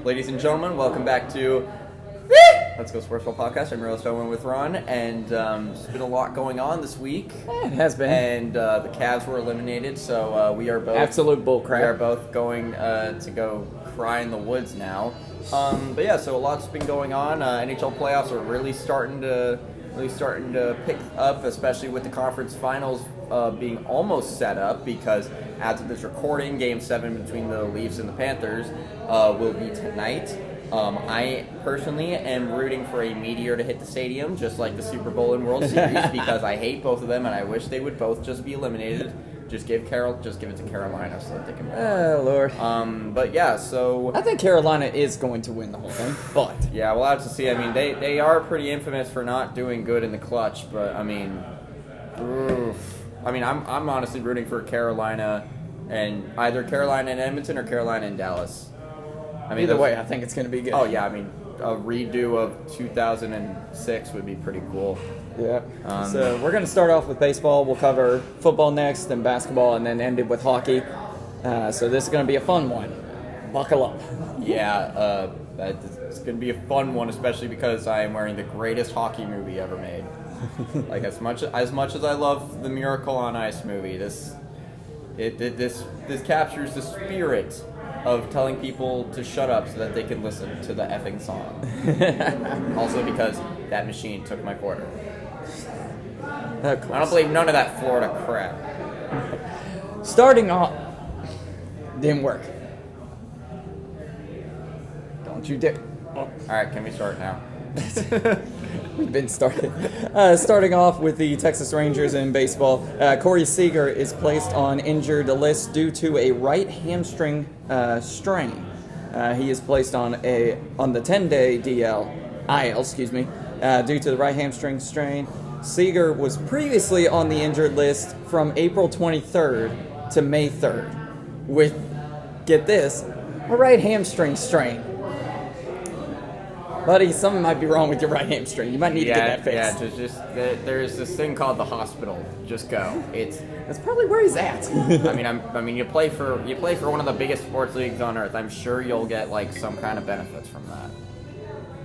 Ladies and gentlemen, welcome back to Let's Go Sportsball Podcast. I'm your host, Owen, with Ron, and there's been a lot going on this week. It has been. And the Cavs were eliminated, so we are both... Absolute bullcrap. We are both going to go cry in the woods now. But yeah, so a lot's been going on. NHL playoffs are really starting to pick up, especially with the conference finals being almost set up, because as of this recording, Game 7 between the Leafs and the Panthers will be tonight. I personally am rooting for a meteor to hit the stadium, just like the Super Bowl and World Series, because I hate both of them, and I wish they would both just be eliminated. Just give it to Carolina so that they can win. Oh, Lord. But yeah, so... I think Carolina is going to win the whole thing, but... Yeah, we'll have to see. I mean, they are pretty infamous for not doing good in the clutch, but, I mean... Oof. I mean, I'm honestly rooting for Carolina, and either Carolina and Edmonton or Carolina and Dallas. I mean, either way, I think it's going to be good. Oh, yeah, I mean, a redo of 2006 would be pretty cool. Yeah. So we're going to start off with baseball. We'll cover football next, then basketball, and then end it with hockey. So this is going to be a fun one. Buckle up. Yeah, it's going to be a fun one, especially because I am wearing the greatest hockey movie ever made. Like, as much as I love the Miracle on Ice movie, this captures the spirit of telling people to shut up so that they can listen to the effing song. Also because that machine took my quarter. I don't believe none of that Florida crap. Starting off, didn't work. Don't you dare. Oh. All right, can we start now? We've been started. Starting off with the Texas Rangers in baseball, Corey Seager is placed on injured list due to a right hamstring strain. He is placed on the 10-day IL, due to the right hamstring strain. Seager was previously on the injured list from April 23rd to May 3rd with, get this, a right hamstring strain. Buddy, something might be wrong with your right hamstring. You might need to get that fixed. There's this thing called the hospital. Just go. That's probably where he's at. I mean, you play for one of the biggest sports leagues on earth. I'm sure you'll get like some kind of benefits from that.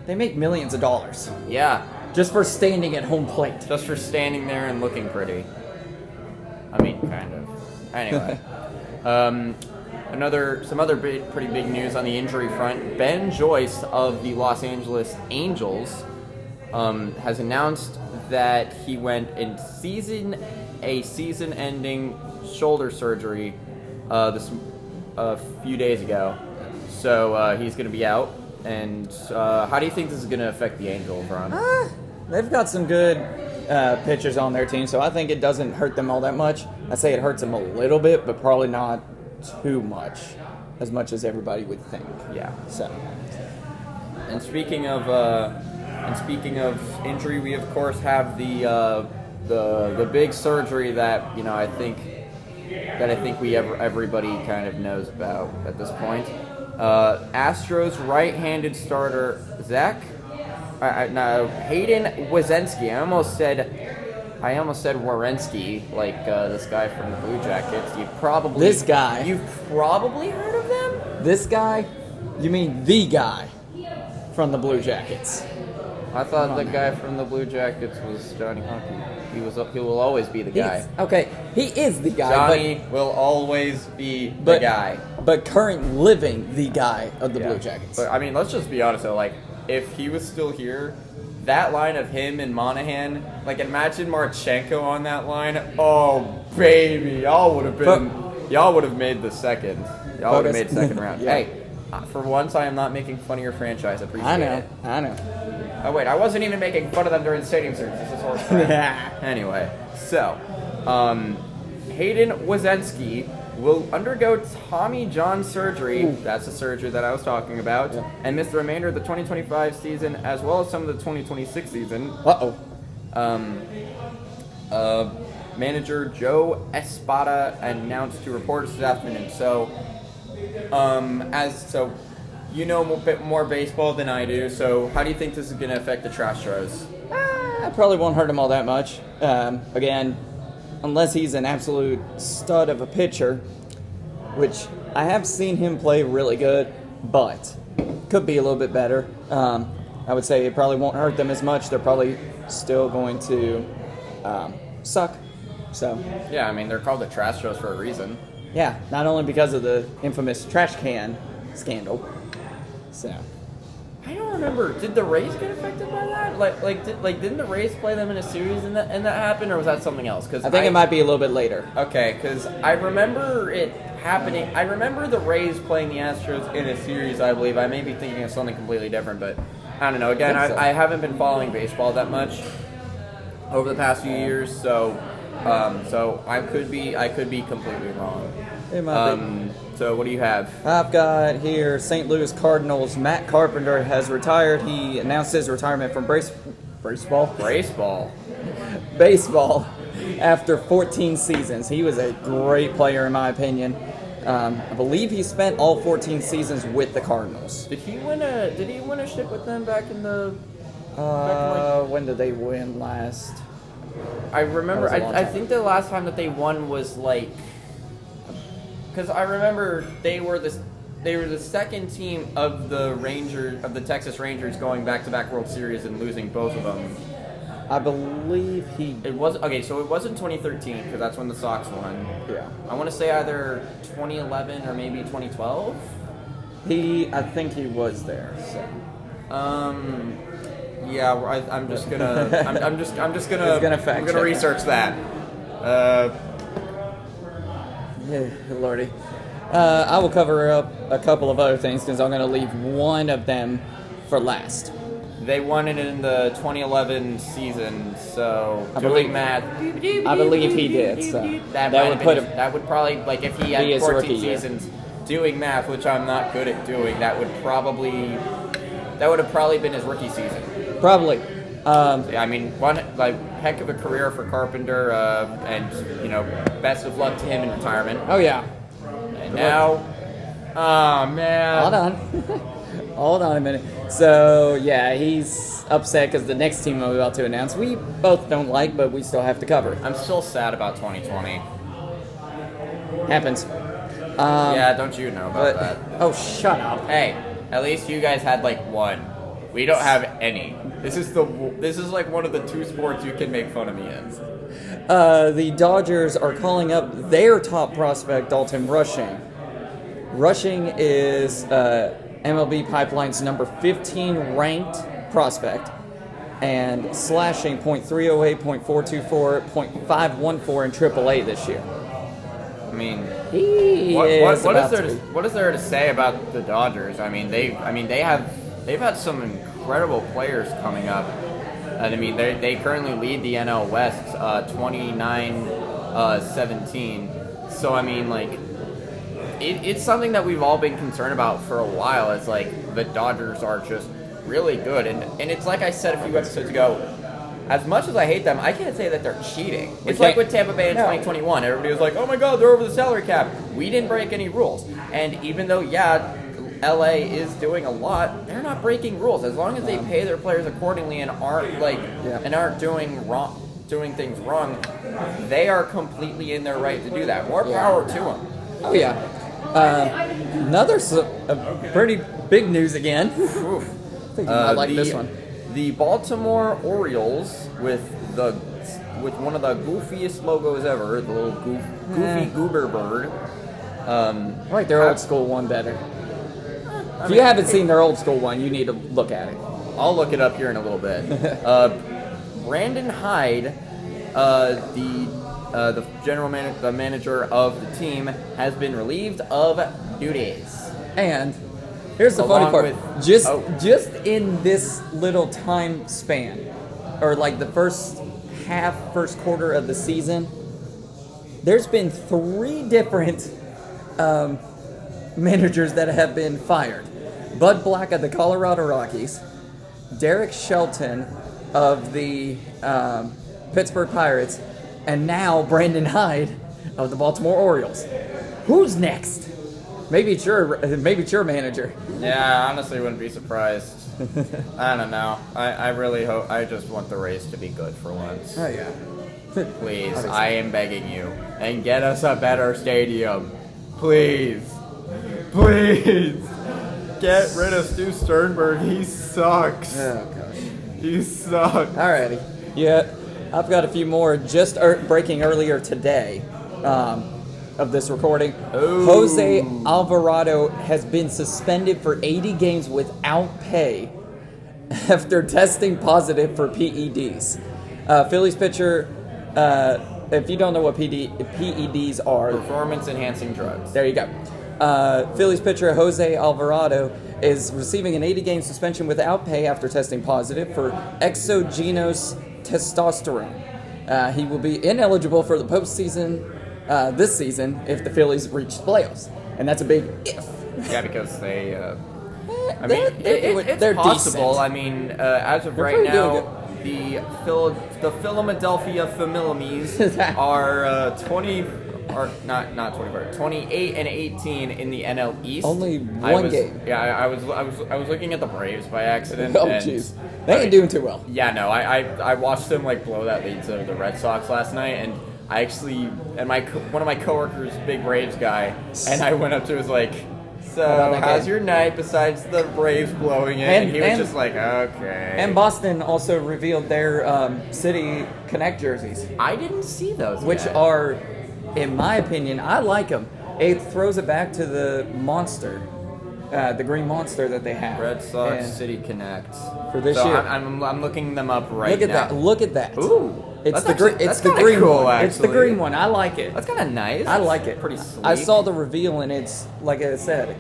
They make millions of dollars. Yeah. Just for standing at home plate. Just for standing there and looking pretty. I mean, kind of. Anyway. Some other pretty big news on the injury front. Ben Joyce of the Los Angeles Angels has announced that he went in season-ending shoulder surgery a few days ago. So he's going to be out. And how do you think this is going to affect the Angels, Ron? They've got some good pitchers on their team, so I think it doesn't hurt them all that much. I say it hurts them a little bit, but probably not too much as everybody would think. Yeah. So. And speaking of injury, we of course have the big surgery that I think everybody kind of knows about at this point. Astros right-handed starter Hayden Wesneski. I almost said Werenski, like this guy from the Blue Jackets. You've probably heard of them? This guy? You mean the guy from the Blue Jackets? I thought the guy from the Blue Jackets was Johnny Hockey. He will always be the guy. He is the guy. Johnny will always be the guy. But current living the guy of the Blue Jackets. But I mean, let's just be honest though. Like, if he was still here, that line of him and Monahan, like, imagine Marchenko on that line. Oh baby, y'all would have made the second. Y'all would have made second round. Yeah. Hey, for once, I am not making fun of your franchise. Appreciate it. I know. Oh wait, I wasn't even making fun of them during the stadium series. This is horse crap. Anyway, so Hayden Wesneski will undergo Tommy John surgery. Ooh. That's the surgery that I was talking about, and miss the remainder of the 2025 season as well as some of the 2026 season. Manager Joe Espada announced to reporters this afternoon. So, you know a bit more baseball than I do, so how do you think this is going to affect the Astros? It probably won't hurt him all that much. Again, unless he's an absolute stud of a pitcher, which I have seen him play really good, but could be a little bit better. I would say it probably won't hurt them as much. They're probably still going to suck. So Yeah, I mean, they're called the trash shows for a reason. yeah, not only because of the infamous trash can scandal. So I don't remember. Did the Rays get affected by that? Didn't the Rays play them in a series and that happened, or was that something else? Because I think it might be a little bit later. Okay, because I remember it happening. I remember the Rays playing the Astros in a series. I believe I may be thinking of something completely different, but I don't know. Again, I haven't been following baseball that much over the past few years, so I could be completely wrong. It might be. So what do you have? I've got here St. Louis Cardinals. Matt Carpenter has retired. He announced his retirement from baseball after 14 seasons. He was a great player, in my opinion. I believe he spent all 14 seasons with the Cardinals. Did he win a ship with them back in the? When did they win last? I remember. That was a long I time. think the last time that they won was like. Because I remember they were the second team of the Texas Rangers going back-to-back World Series and losing both of them. I believe It was okay, so it wasn't 2013 because that's when the Sox won. Yeah. I want to say either 2011 or maybe 2012. I think he was there. So. Yeah, I'm just gonna He's gonna fact I'm gonna check research that. Yeah, Lordy. I will cover up a couple of other things because I'm going to leave one of them for last. They won it in the 2011 season, so I doing believe- math. I believe he did. So that would probably, like, if he had Be his 14 rookie year. seasons doing math, which I'm not good at doing, that would have probably been his rookie season. probably. I mean, heck of a career for Carpenter, and best of luck to him in retirement. Oh yeah. And now, oh man, Hold on. Hold on a minute. So yeah, he's upset because the next team I'm about to announce we both don't like, but we still have to cover. I'm still sad about 2020. Happens. Yeah, don't you know about that? Oh, shut up. Hey, at least you guys had like one. We don't have any. This is like one of the two sports you can make fun of me in. The Dodgers are calling up their top prospect, Dalton Rushing. Rushing is MLB Pipeline's number 15 ranked prospect and slashing .308, .424, .514 in AAA this year. I mean, What what is there to say about the Dodgers? I mean, they've had some incredible players coming up. And I mean, they currently lead the NL West 29-17. So I mean, like, it's something that we've all been concerned about for a while. It's like the Dodgers are just really good, and it's like I said a few episodes ago. As much as I hate them, I can't say that they're cheating. It's like with Tampa Bay in 2021. Everybody was like, "Oh my God, they're over the salary cap." We didn't break any rules, and even though LA is doing a lot, they're not breaking rules as long as they pay their players accordingly and aren't doing things wrong. They are completely in their right to do that. More power to them. Oh yeah. Another pretty big news again. Oof. I think you might like this one. The Baltimore Orioles with one of the goofiest logos ever, the little goofy goober bird. I like their old school one better. If you haven't seen their old school one, you need to look at it. I'll look it up here in a little bit. Brandon Hyde, the the manager of the team, has been relieved of duties. And here's the funny Along part: with- just in this little time span, or like the first quarter of the season, there's been 3 different managers that have been fired. Bud Black of the Colorado Rockies, Derek Shelton of the Pittsburgh Pirates, and now Brandon Hyde of the Baltimore Orioles. Who's next? Maybe it's your manager. Yeah, I honestly wouldn't be surprised. I don't know. I really hope. I just want the Rays to be good for once. Oh yeah. Please, I am begging you, and get us a better stadium, please, please. Get rid of Stu Sternberg. He sucks. Oh, gosh. He sucks. Alrighty. Yeah, I've got a few more just breaking earlier today of this recording. Ooh. Jose Alvarado has been suspended for 80 games without pay after testing positive for PEDs. Phillies pitcher, if you don't know what PEDs are... Performance-enhancing drugs. There you go. Phillies pitcher Jose Alvarado is receiving an 80-game suspension without pay after testing positive for exogenous testosterone. He will be ineligible for the postseason this season if the Phillies reach the playoffs. And that's a big if. Yeah, because they... they're possible. decent. I mean, as of They're right pretty now, the Philadelphia Phillies are 28 and 18 in the NL East. Only one game. Yeah, I was looking at the Braves by accident. Oh, jeez. They ain't doing too well. Yeah, no, I watched them blow that lead to the Red Sox last night, and I actually one of my coworkers, big Braves guy, and I went up to him, was like, so how's your night besides the Braves blowing it? And he was just like, okay. And Boston also revealed their City Connect jerseys. I didn't see those which yet. are, in my opinion, I like them. It throws it back to the monster, the green monster that they have. Red Sox And City Connect for this year. I'm looking them up right now. Look at that. Ooh. It's That's the kinda green cool, one. actually. It's the green one. I like it. That's kind of nice. I like it. Pretty sleek. I saw the reveal, and it's like I said.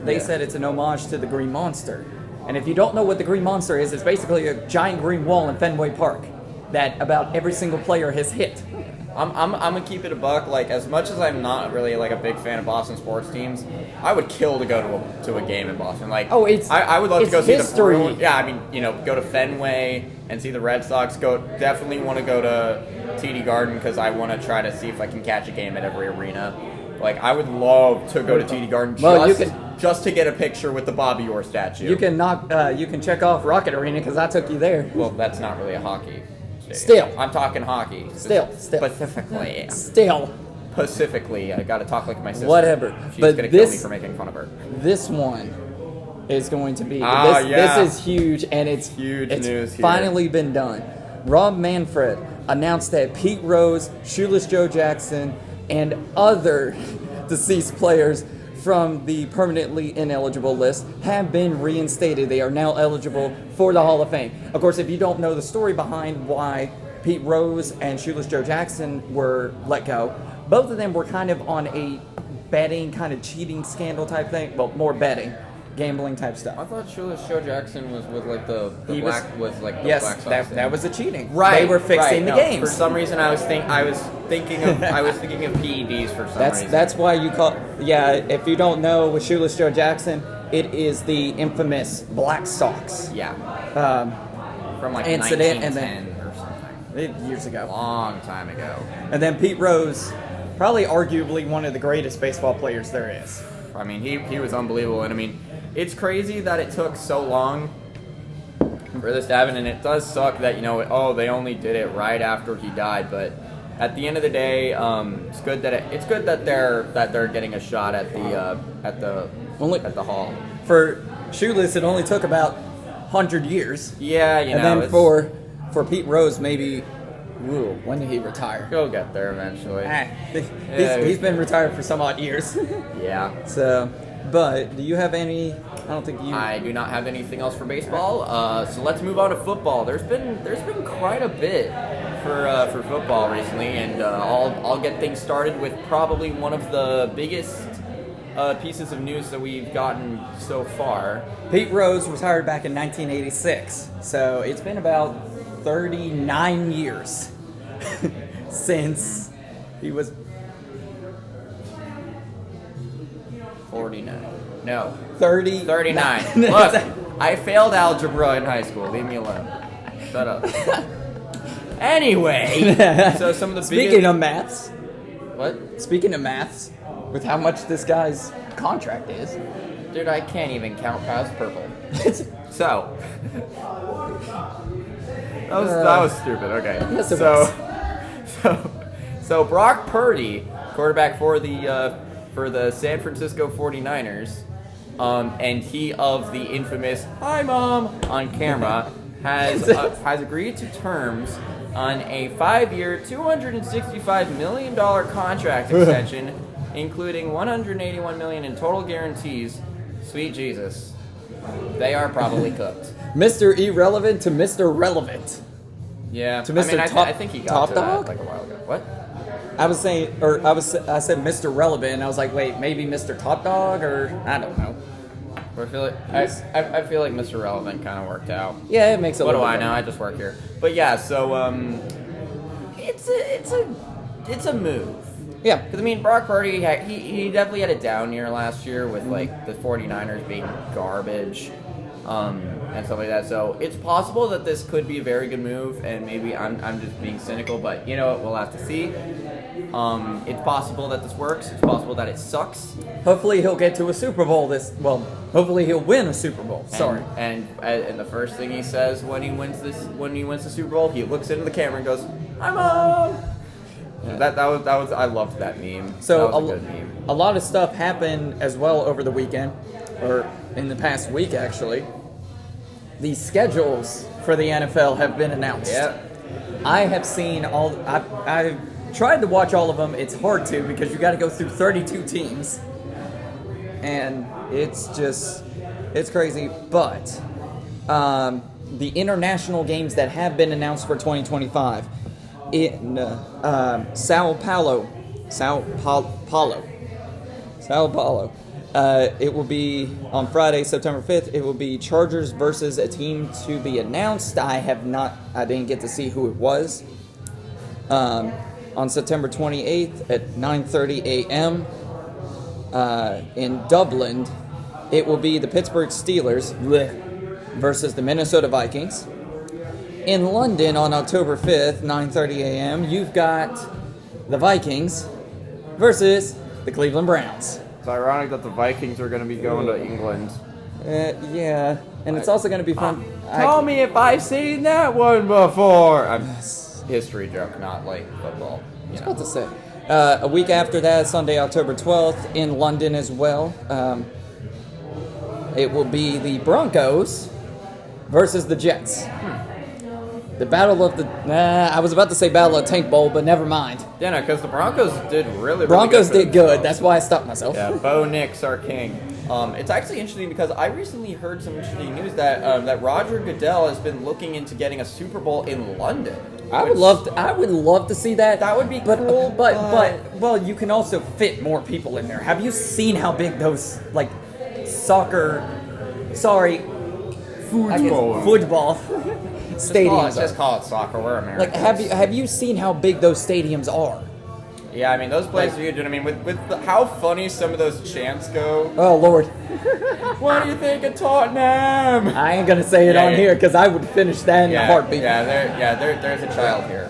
They Yeah. said it's an homage to the Green Monster. And if you don't know what the Green Monster is, it's basically a giant green wall in Fenway Park that about every single player has hit. I'm gonna keep it a buck. Like, as much as I'm not really like a big fan of Boston sports teams, I would kill to go to a game in Boston. Like, Oh, it's- I would love to it's go see history. the Bruins. Yeah, I mean, go to Fenway and see the Red Sox. Definitely want to go to TD Garden because I want to try to see if I can catch a game at every arena. Like, I would love to go to TD Garden just to get a picture with the Bobby Orr statue. You can check off Rocket Arena because I took you there. Well, that's not really a hockey stadium. Still. I'm talking hockey. Still. Specifically. Pacifically, I gotta talk like my sister. Whatever. She's But gonna kill me this- for making fun of her. This one is going to be Yeah. this is huge, and it's Huge it's news here. finally been done. Rob Manfred announced that Pete Rose, Shoeless Joe Jackson, and other deceased players from the permanently ineligible list have been reinstated. They are now eligible for the Hall of Fame. Of course, if you don't know the story behind why Pete Rose and Shoeless Joe Jackson were let go, both of them were kind of on a betting, kind of cheating scandal type thing. Well, more betting, gambling type stuff. I thought Shoeless Joe Jackson was with like the He Black was- Black Sox. Yes, thing. that was the cheating. Right. They were fixing right, the no, games. For some reason, I was thinking of PEDs for some reason. That's why you call. Yeah, if you don't know, with Shoeless Joe Jackson, it is the infamous Black Sox Yeah. From like incident, 1910 and then- or something. years ago. Long time ago. And then Pete Rose, probably arguably one of the greatest baseball players there is. I mean, he was unbelievable, and I mean, it's crazy that it took so long for this to happen, and it does suck that they only did it right after he died. But at the end of the day, it's good that they're getting a shot at the hall. For Shoeless, it only took about 100 years. Yeah, and then for Pete Rose, maybe. Ooh, when did he retire? He'll get there eventually. He's been retired for some odd years. Yeah. So, but do you have any? I don't think you. I do not have anything else for baseball. So let's move on to football. There's been quite a bit for football recently, and I'll get things started with probably one of the biggest pieces of news that we've gotten so far. Pete Rose retired back in 1986, so it's been about 39 years since he was 49. No. 39. Look, I failed algebra in high school. Leave me alone. Shut up. Anyway, so some of the Speaking of maths, What? Speaking of maths, with how much this guy's contract is. Dude, I can't even count past purple. So. That was stupid. Okay. Yes, it was. So Brock Purdy, quarterback for the San Francisco 49ers, and he of the infamous "Hi, Mom" on camera has agreed to terms on a 5-year, $265 million contract extension, including $181 million in total guarantees. Sweet Jesus, they are probably cooked. Mr. Irrelevant to Mr. Relevant. Yeah, To Mr. I think he got Top to Dog? that like a while ago. What? I said Mr. Relevant, and I was like, wait, maybe Mr. Top Dog, or I don't know. I feel like Mr. Relevant kind of worked out. Yeah, it makes a What do little I bit. know? I just work here. But yeah, so it's a move. Yeah. Because I mean, Brock Purdy, he definitely had a down year last year with like the 49ers being garbage, and stuff like that. So it's possible that this could be a very good move, and maybe I'm just being cynical, but you know what? We'll have to see. It's possible that this works. It's possible that it sucks. Hopefully he'll get to a Super Bowl hopefully he'll win a Super Bowl. Sorry. And the first thing he says when he wins the Super Bowl, he looks into the camera and goes, "Hi, Mom." Yeah. That was I loved that meme. So that was a good meme. A lot of stuff happened as well over the weekend, or in the past week actually. The schedules for the NFL have been announced. Yeah. I have seen I've tried to watch all of them. It's hard to because you got to go through 32 teams, and it's crazy. But the international games that have been announced for 2025 in Sao Paulo. It will be on Friday, September 5th. It will be Chargers versus a team to be announced. I didn't get to see who it was. On September 28th at 9:30 a.m. In Dublin, it will be the Pittsburgh Steelers versus the Minnesota Vikings. In London on October 5th, 9:30 a.m., you've got the Vikings versus the Cleveland Browns. It's ironic that the Vikings are going to be going to England. Yeah, and it's also going to be fun. Tell me if I've seen that one before. History joke, not like football. I was about to say. A week after that, Sunday, October 12th, in London as well, it will be the Broncos versus the Jets. The battle of the... I was about to say Battle of Tank Bowl, but never mind. Yeah, no, because the Broncos did really Broncos good. did good. That's why I stopped myself. Yeah, Bo Nix, our king. It's actually interesting because I recently heard some interesting news that Roger Goodell has been looking into getting a Super Bowl in London. I would love to see that. That would be cool. But well, you can also fit more people in there. Have you seen how big those football stadiums Just are? call it soccer. We're Americans. Have you seen how big those stadiums are? Yeah, I mean those places are huge. And I mean with how funny some of those chants go. Oh Lord! What do you think of Tottenham? I ain't gonna say it on here because I would finish that in a heartbeat. There's a child here.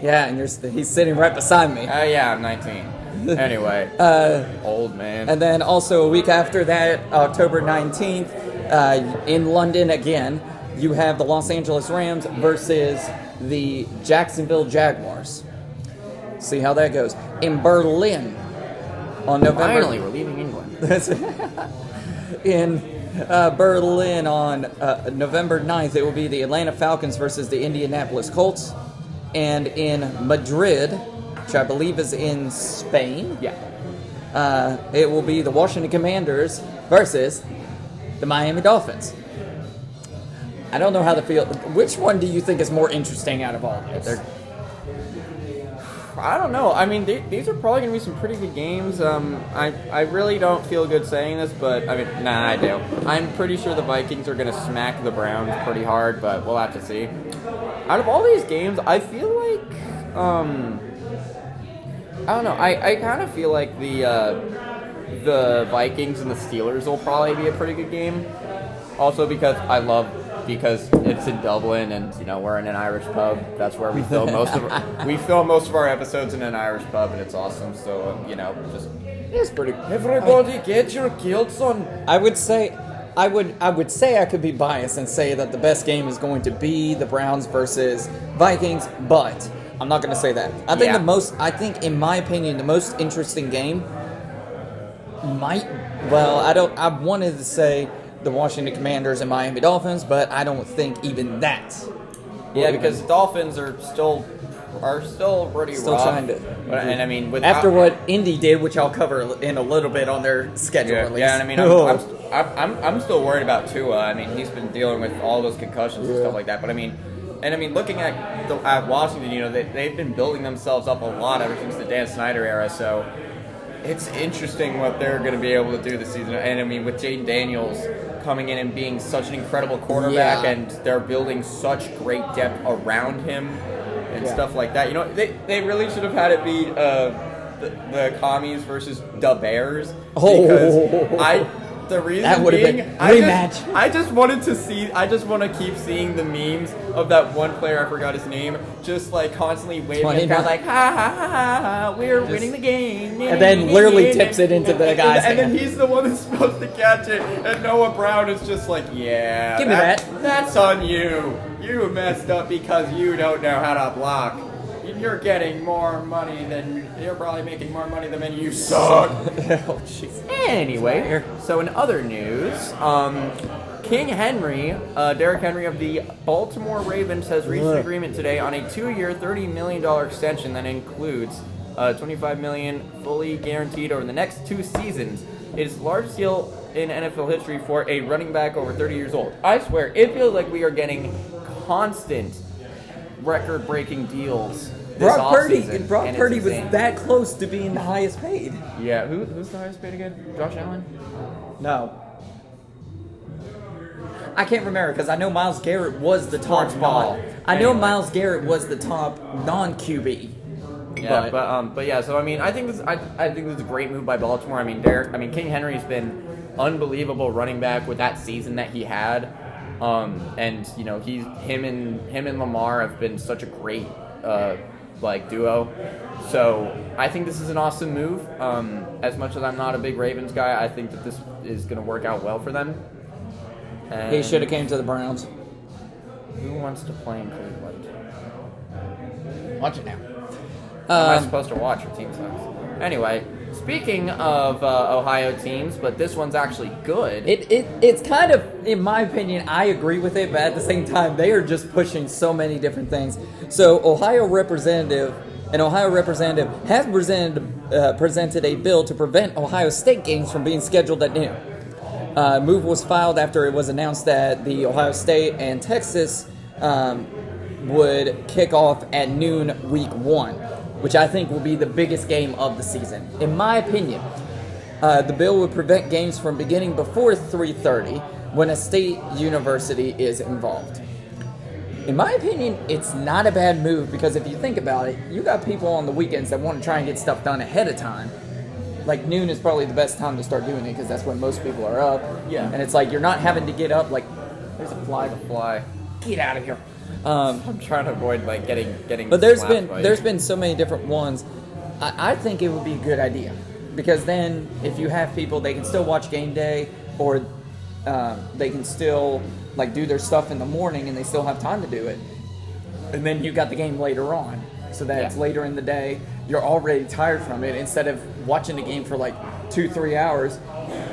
Yeah, and he's sitting right beside me. Oh yeah, I'm 19. Anyway, old man. And then also a week after that, October 19th, in London again, you have the Los Angeles Rams versus the Jacksonville Jaguars. See how that goes. In Berlin, on November... Finally, we're leaving England. In Berlin on November 9th, it will be the Atlanta Falcons versus the Indianapolis Colts. And in Madrid, which I believe is in Spain, it will be the Washington Commanders versus the Miami Dolphins. I don't know how to feel. Which one do you think is more interesting out of all of this? I don't know. I mean, these are probably going to be some pretty good games. I really don't feel good saying this, but I mean, I do. I'm pretty sure the Vikings are going to smack the Browns pretty hard, but we'll have to see. Out of all these games, I feel like, I don't know. I kind of feel like the Vikings and the Steelers will probably be a pretty good game. Also because because it's in Dublin and we're in an Irish pub. That's where we film most of our episodes in an Irish pub, and it's awesome. So It's pretty. Everybody, get your kilts on. I would say I could be biased and say that the best game is going to be the Browns versus Vikings, but I'm not going to say that. I think in my opinion, the most interesting game I wanted to say the Washington Commanders and Miami Dolphins, but I don't think even that. Yeah, because the Dolphins are still pretty rough. Trying to. And I mean, after what Indy did, which I'll cover in a little bit on their schedule. Yeah, at least. yeah, and I mean, I'm still worried about Tua. I mean, he's been dealing with all those concussions and stuff like that. But I mean, looking at Washington, you know, they've been building themselves up a lot ever since the Dan Snyder era. So it's interesting what they're going to be able to do this season. And I mean, with Jaden Daniels coming in and being such an incredible quarterback, and they're building such great depth around him and stuff like that. You know, they really should have had it be the Commies versus the Bears. Because the reason that would have been rematch. I just want to keep seeing the memes of that one player, I forgot his name, just like constantly waving and kind of like, ha ha ha ha ha, we're winning the game. And then literally tips it into the guy's hand. And then he's the one that's supposed to catch it, and Noah Brown is just like, yeah, give me that. That's on you. You messed up because you don't know how to block. You're getting more money you're probably making more money than you suck. Oh, jeez. Anyway, so in other news, King Henry, Derrick Henry of the Baltimore Ravens, has reached an agreement today on a 2-year, $30 million extension that includes $25 million fully guaranteed over the next 2 seasons. It is large deal in NFL history for a running back over 30 years old. I swear, it feels like we are getting constant record-breaking deals. Brock Purdy was that close to being the highest paid. Yeah, who's the highest paid again? Josh Allen? No. I can't remember because I know Myles Garrett was the top Sportsball. I know Myles Garrett was the top non-QB. Yeah, but yeah. So I mean, I think this is a great move by Baltimore. I mean, King Henry's been unbelievable running back with that season that he had, and you know him and Lamar have been such a great duo. So I think this is an awesome move. As much as I'm not a big Ravens guy, I think that this is going to work out well for them. And he should have came to the Browns. Who wants to play in Cleveland? Watch it now. Am I supposed to watch? Your team sucks. Anyway, speaking of Ohio teams, but this one's actually good. It's kind of, in my opinion, I agree with it, but at the same time, they are just pushing so many different things. So, an Ohio representative has presented a bill to prevent Ohio State games from being scheduled at noon. Move was filed after it was announced that the Ohio State and Texas would kick off at noon week 1, which I think will be the biggest game of the season. In my opinion, the bill would prevent games from beginning before 3:30 when a state university is involved. In my opinion, it's not a bad move because if you think about it, you got people on the weekends that want to try and get stuff done ahead of time. Like noon is probably the best time to start doing it because that's when most people are up. Yeah. And it's like you're not having to get up like, there's a fly. Get out of here. I'm trying to avoid getting. But there's been so many different ones. I think it would be a good idea because then if you have people, they can still watch game day or they can still do their stuff in the morning and they still have time to do it. And then you got the game later on, so that it's later in the day. You're already tired from it instead of watching the game for 2-3 hours,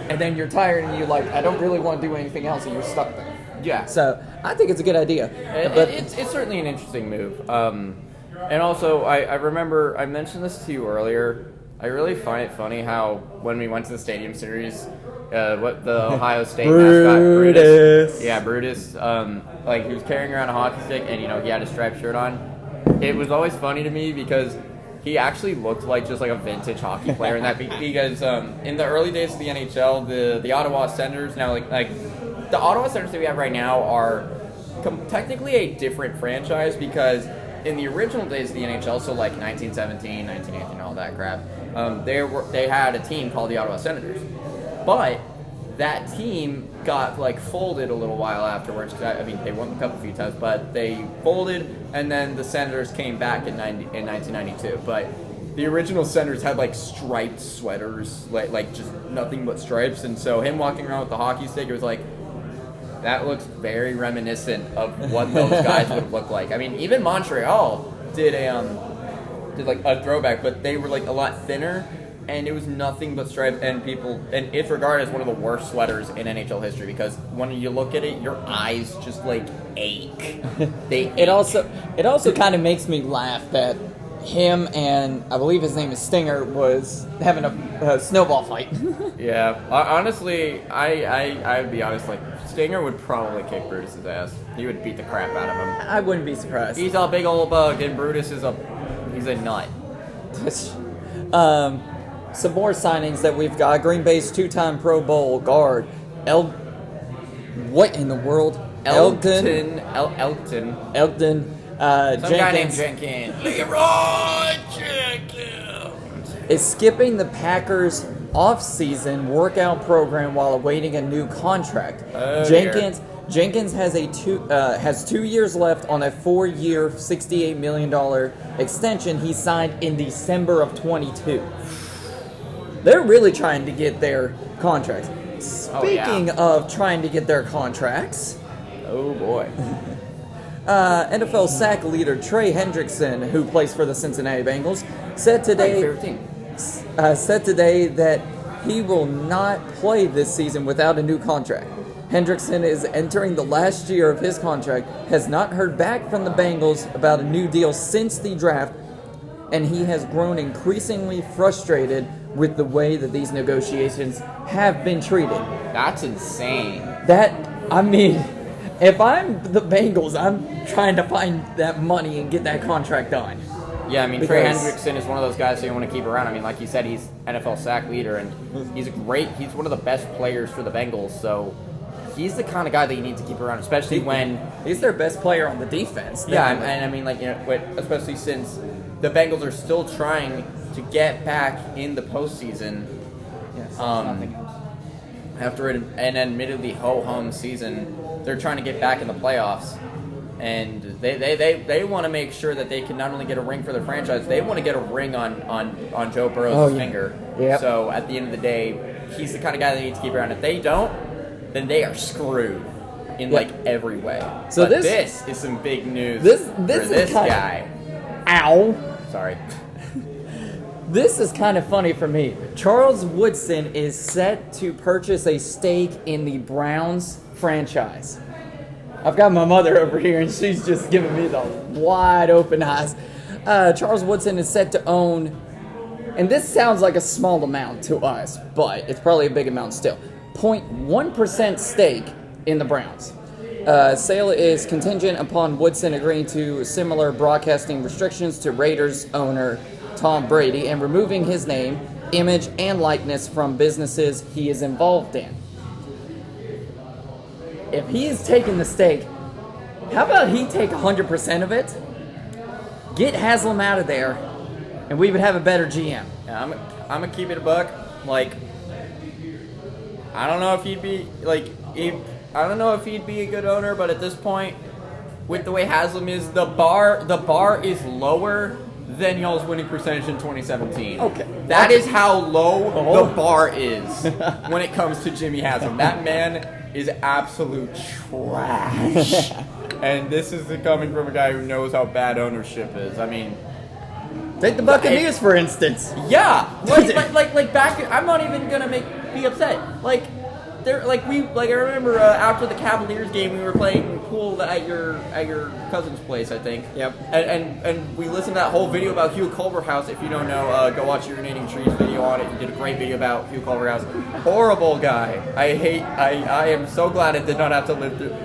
and then you're tired and you're like, I don't really want to do anything else, and you're stuck there. Yeah. So I think it's a good idea. But it's certainly an interesting move. And also, I remember I mentioned this to you earlier. I really find it funny how when we went to the Stadium Series, what the Ohio State mascot Brutus. Yeah, Brutus. He was carrying around a hockey stick, and he had a striped shirt on. It was always funny to me because he actually looked like just a vintage hockey player in that because in the early days of the NHL, the Ottawa Senators now the Ottawa Senators that we have right now are technically a different franchise because in the original days of the NHL, so 1917, 1918, all that crap, they had a team called the Ottawa Senators, but that team got folded a little while afterwards. I mean, they won the cup a few times, but they folded, and then the Senators came back in 1992. But the original Senators had striped sweaters, just nothing but stripes, and so him walking around with the hockey stick, it was that looks very reminiscent of what those guys would have looked like. I mean, even Montreal did a throwback, but they were a lot thinner. and it was nothing but stripes, and it's regarded as one of the worst sweaters in NHL history because when you look at it, your eyes just like ache. It also kind of makes me laugh that him and I believe his name is Stinger was having a snowball fight. Yeah, honestly, I would be honest. Like Stinger would probably kick Brutus's ass. He would beat the crap out of him. I wouldn't be surprised. He's a big old bug, and Brutus he's a nut. Some more signings that we've got. Green Bay's 2-time Pro Bowl guard, what in the world? Elkton. Some guy named Jenkins. Leroy Jenkins is skipping the Packers' off-season workout program while awaiting a new contract. Jenkins has 2 years left on a 4-year, $68 million extension he signed in December of 22. They're really trying to get their contracts. Speaking of trying to get their contracts, oh boy. NFL sack leader Trey Hendrickson, who plays for the Cincinnati Bengals, said today that he will not play this season without a new contract. Hendrickson is entering the last year of his contract, has not heard back from the Bengals about a new deal since the draft, and he has grown increasingly frustrated with the way that these negotiations have been treated. That's insane. If I'm the Bengals, I'm trying to find that money and get that contract done. Yeah, I mean, Trey Hendrickson is one of those guys that you want to keep around. I mean, like you said, he's NFL sack leader, and he's one of the best players for the Bengals, so he's the kind of guy that you need to keep around, especially when... He's their best player on the defense. Yeah, and I mean, like, you know, especially since the Bengals are still trying to get back in the postseason. Yes, After an admittedly ho-hum season, they're trying to get back in the playoffs, and they want to make sure that they can not only get a ring for their franchise, they want to get a ring on Joe Burrow's finger. Yep. So at the end of the day, he's the kind of guy they need to keep around. If they don't, then they are screwed in like every way. So this is some big news for this guy. Ow! Sorry. This is kind of funny for me. Charles Woodson is set to purchase a stake in the Browns franchise. I've got my mother over here, and she's just giving me the wide open eyes. Charles Woodson is set to own, and this sounds like a small amount to us, but it's probably a big amount still, 0.1% stake in the Browns. Sale is contingent upon Woodson agreeing to similar broadcasting restrictions to Raiders owner Tom Brady and removing his name, image, and likeness from businesses he is involved in. If he is taking the stake, how about he take 100% of it, get Haslam out of there, and we would have a better GM. Yeah, I'm gonna keep it a buck. Like, I don't know if he'd be a good owner, but at this point, with the way Haslam is, the bar is lower than y'all's winning percentage in 2017. Okay. That is how low the bar is when it comes to Jimmy Haslam. That man is absolute trash. And this is coming from a guy who knows how bad ownership is. I mean, take the Buccaneers, for instance. Yeah. Like back, I'm not even going to be upset. I remember after the Cavaliers game, we were playing pool at your cousin's place, I think. Yep. And we listened to that whole video about Hugh Culverhouse. If you don't know, go watch Urinating Trees video on it. He did a great video about Hugh Culverhouse. Horrible guy. I am so glad I did not have to live through.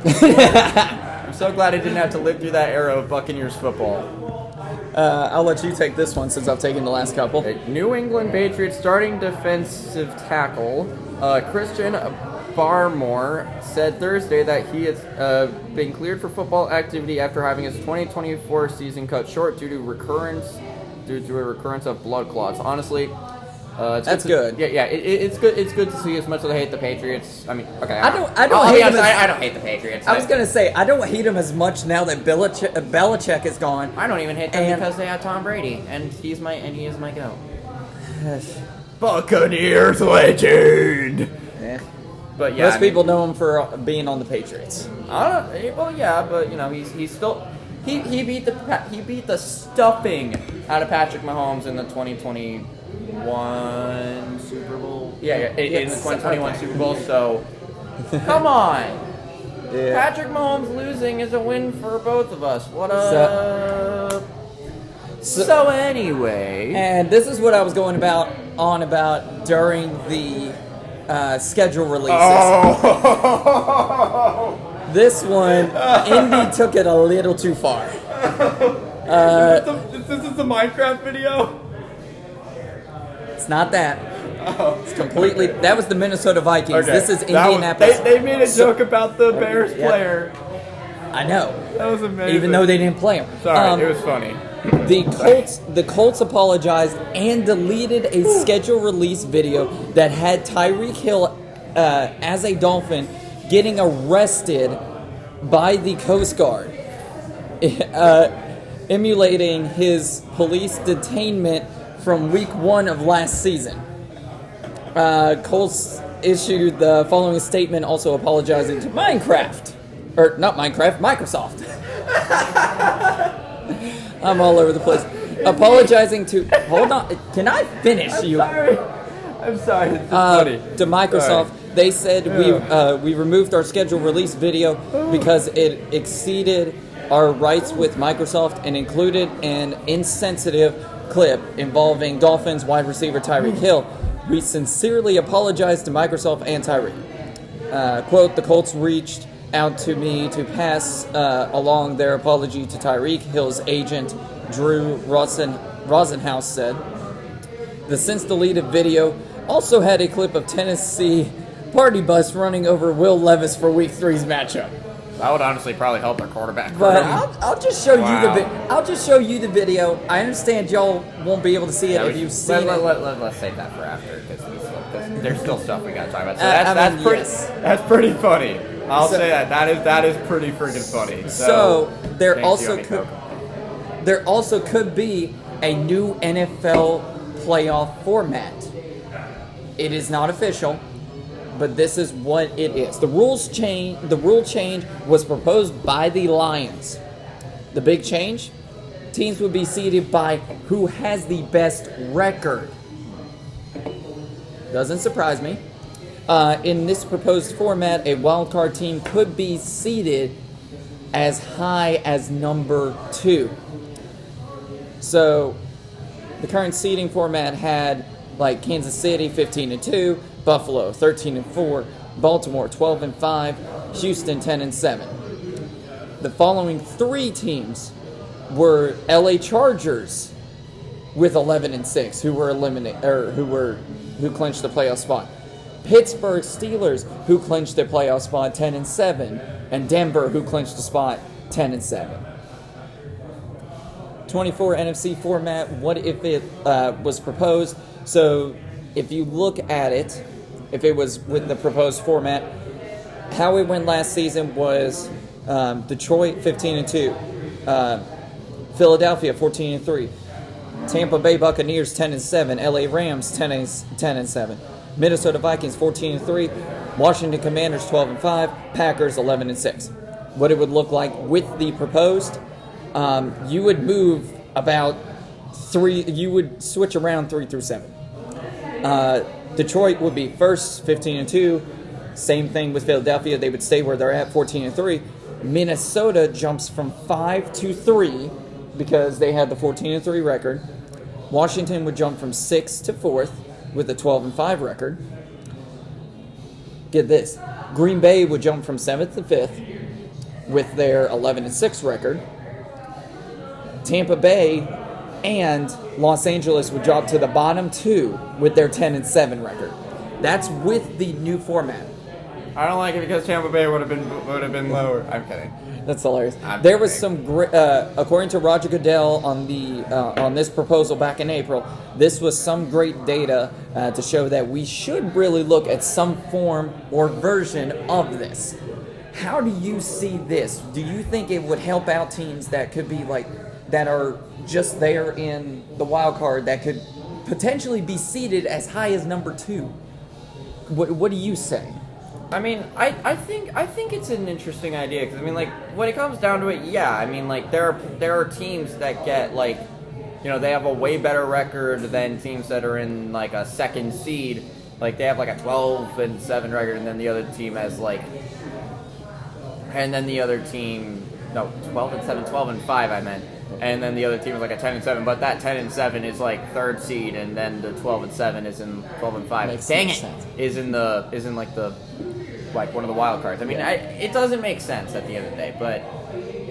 I'm so glad I didn't have to live through that era of Buccaneers football. I'll let you take this one since I've taken the last couple. New England Patriots starting defensive tackle Christian Barmore said Thursday that he has been cleared for football activity after having his 2024 season cut short due to a recurrence of blood clots. Honestly, that's good. Yeah, it's good. It's good to see. As much as I hate the Patriots, I mean, okay, I don't hate the Patriots. I was gonna say I don't hate them as much now that Belichick is gone. I don't even hate them because they have Tom Brady, and he is my goat. Buccaneers legend. Yeah. But yeah, most people know him for being on the Patriots. Well, yeah, but you know, he's still he beat the stuffing out of Patrick Mahomes in the 2020 2021 Super Bowl. Yeah, in the Yes, 2021 okay. Super Bowl. So, come on. Yeah. Patrick Mahomes losing is a win for both of us. What up? So anyway, And this is what I was going on about during the schedule releases. Oh. This one, Indy took it a little too far. This is the Minecraft video. It's not that. Oh. It's completely. That was the Minnesota Vikings. Okay. This is That was- Indianapolis. They made a joke about the Bears Yeah. player. I know. That was amazing. Even though they didn't play him. Sorry, it was funny. The Colts apologized and deleted a schedule release video that had Tyreek Hill as a Dolphin getting arrested by the Coast Guard, emulating his police detainment from week 1 of last season. Colts issued the following statement, also apologizing to Minecraft. Or, not Minecraft, Microsoft. I'm all over the place. Apologizing to... Hold on. Can I finish? I'm sorry. It's funny. To Microsoft, they said we removed our schedule release video because it exceeded our rights with Microsoft and included an insensitive clip involving Dolphins wide receiver Tyreek Hill. We sincerely apologize to Microsoft and Tyreek. Quote, the Colts reached out to me to pass along their apology to Tyreek. Hill's agent, Drew Rosenhaus, said. The since-deleted video also had a clip of Tennessee Purdy bus running over Will Levis for Week 3's matchup. That would honestly probably help their quarterback. But I'll just show Wow. you I'll just show you the video. I understand y'all won't be able to see it if you've seen it. Let's save that for after because there's still stuff we gotta talk about. So I mean, yes. That's pretty funny. I'll say that is pretty freaking funny. So there thanks, Johnny Coke. also could be a new NFL playoff format. It is not official, but this is what it is. The rule change was proposed by the Lions. The big change? Teams would be seeded by who has the best record. Doesn't surprise me. In this proposed format, a wildcard team could be seeded as high as number 2. So, the current seeding format had like Kansas City 15-2, Buffalo 13-4, Baltimore 12-5, Houston 10-7. The following 3 teams were LA Chargers with 11-6, who were eliminated or who clinched the playoff spot. Pittsburgh Steelers, who clinched their playoff spot 10-7, and Denver, who clinched the spot 10-7. 24 NFC format. What if it was proposed? So, if you look at it, if it was with the proposed format, how it went last season was Detroit 15-2, Philadelphia 14-3, Tampa Bay Buccaneers 10-7, LA Rams 10-7, Minnesota Vikings 14-3, Washington Commanders 12-5, Packers 11-6. What it would look like with the proposed, you would move about 3. You would switch around 3 through 7. Detroit would be first, 15-2. Same thing with Philadelphia; they would stay where they're at, 14-3. Minnesota jumps from 5 to 3 because they had the 14-3 record. Washington would jump from 6th to 4th with a 12-5 record. Get this: Green Bay would jump from 7th to 5th with their 11-6 record. Tampa Bay and Los Angeles would drop to the bottom 2 with their 10-7 record. That's with the new format. I don't like it because Tampa Bay would have been lower. I'm kidding. That's hilarious. I'm There was kidding. some great, according to Roger Goodell on this proposal back in April. This was some great data to show that we should really look at some form or version of this. How do you see this? Do you think it would help out teams that could be like that are just there in the wild card that could potentially be seeded as high as number 2? What do you say? I mean, I think it's an interesting idea because I mean, like when it comes down to it, yeah. I mean, like there are teams that get like, they have a way better record than teams that are in like a second seed. Like they have like a 12-7 record, and then the other team has like, and then the other team, no, 12-7, 12-5 I meant. And then the other team is like a 10-7, but that 10-7 is like third seed, and then the 12-7 is in 12-5. Dang it, is in like the like one of the wild cards. I mean, it doesn't make sense at the end of the day, but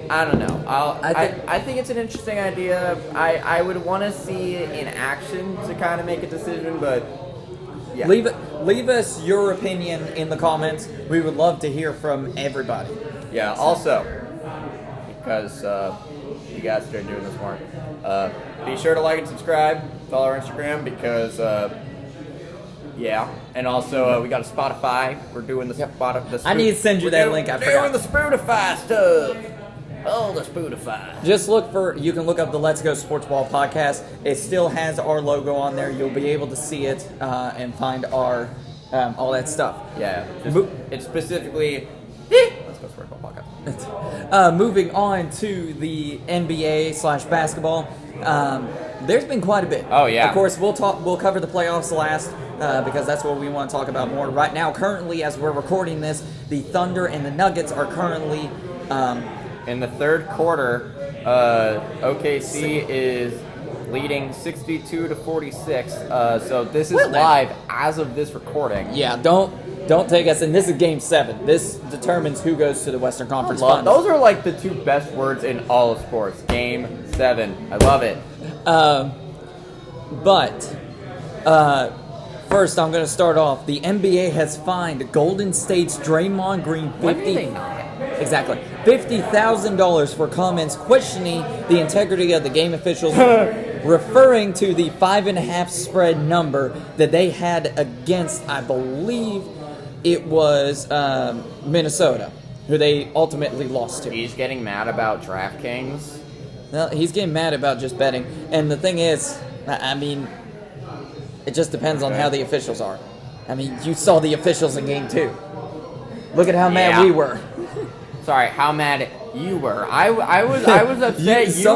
I don't know. I think it's an interesting idea. I would want to see it in action to kind of make a decision, but yeah. Leave us your opinion in the comments. We would love to hear from everybody. Yeah. Also, because you guys started doing this more, be sure to like and subscribe. Follow our Instagram because. Yeah, and also we got a Spotify. We're doing the I need to send you that link. I forgot. Doing the Spotify stuff. Oh, the Spotify. Just you can look up the Let's Go Sportsball podcast. It still has our logo on there. You'll be able to see it and find our all that stuff. Yeah, it's specifically Let's Go Sportsball podcast. Moving on to the NBA/basketball. There's been quite a bit. Oh yeah. Of course, we'll cover the playoffs last because that's what we want to talk about more. Right now, currently, as we're recording this, the Thunder and the Nuggets are currently in the third quarter. OKC is leading 62-46. So this is live as of this recording. Yeah, don't take us. And this is Game 7. This determines who goes to the Western Conference Finals. Those are like the two best words in all of sports. Game 7. I love it. First, I'm going to start off. The NBA has fined Golden State's Draymond Green Exactly. $50,000 for comments questioning the integrity of the game officials, referring to the 5.5 spread number that they had against, I believe it was Minnesota, who they ultimately lost to. He's getting mad about DraftKings. Well, he's getting mad about just betting. And the thing is, I mean, it just depends on how the officials are. I mean, you saw the officials in Game 2. Look at how mad we were. Sorry, how mad you were. I was upset. You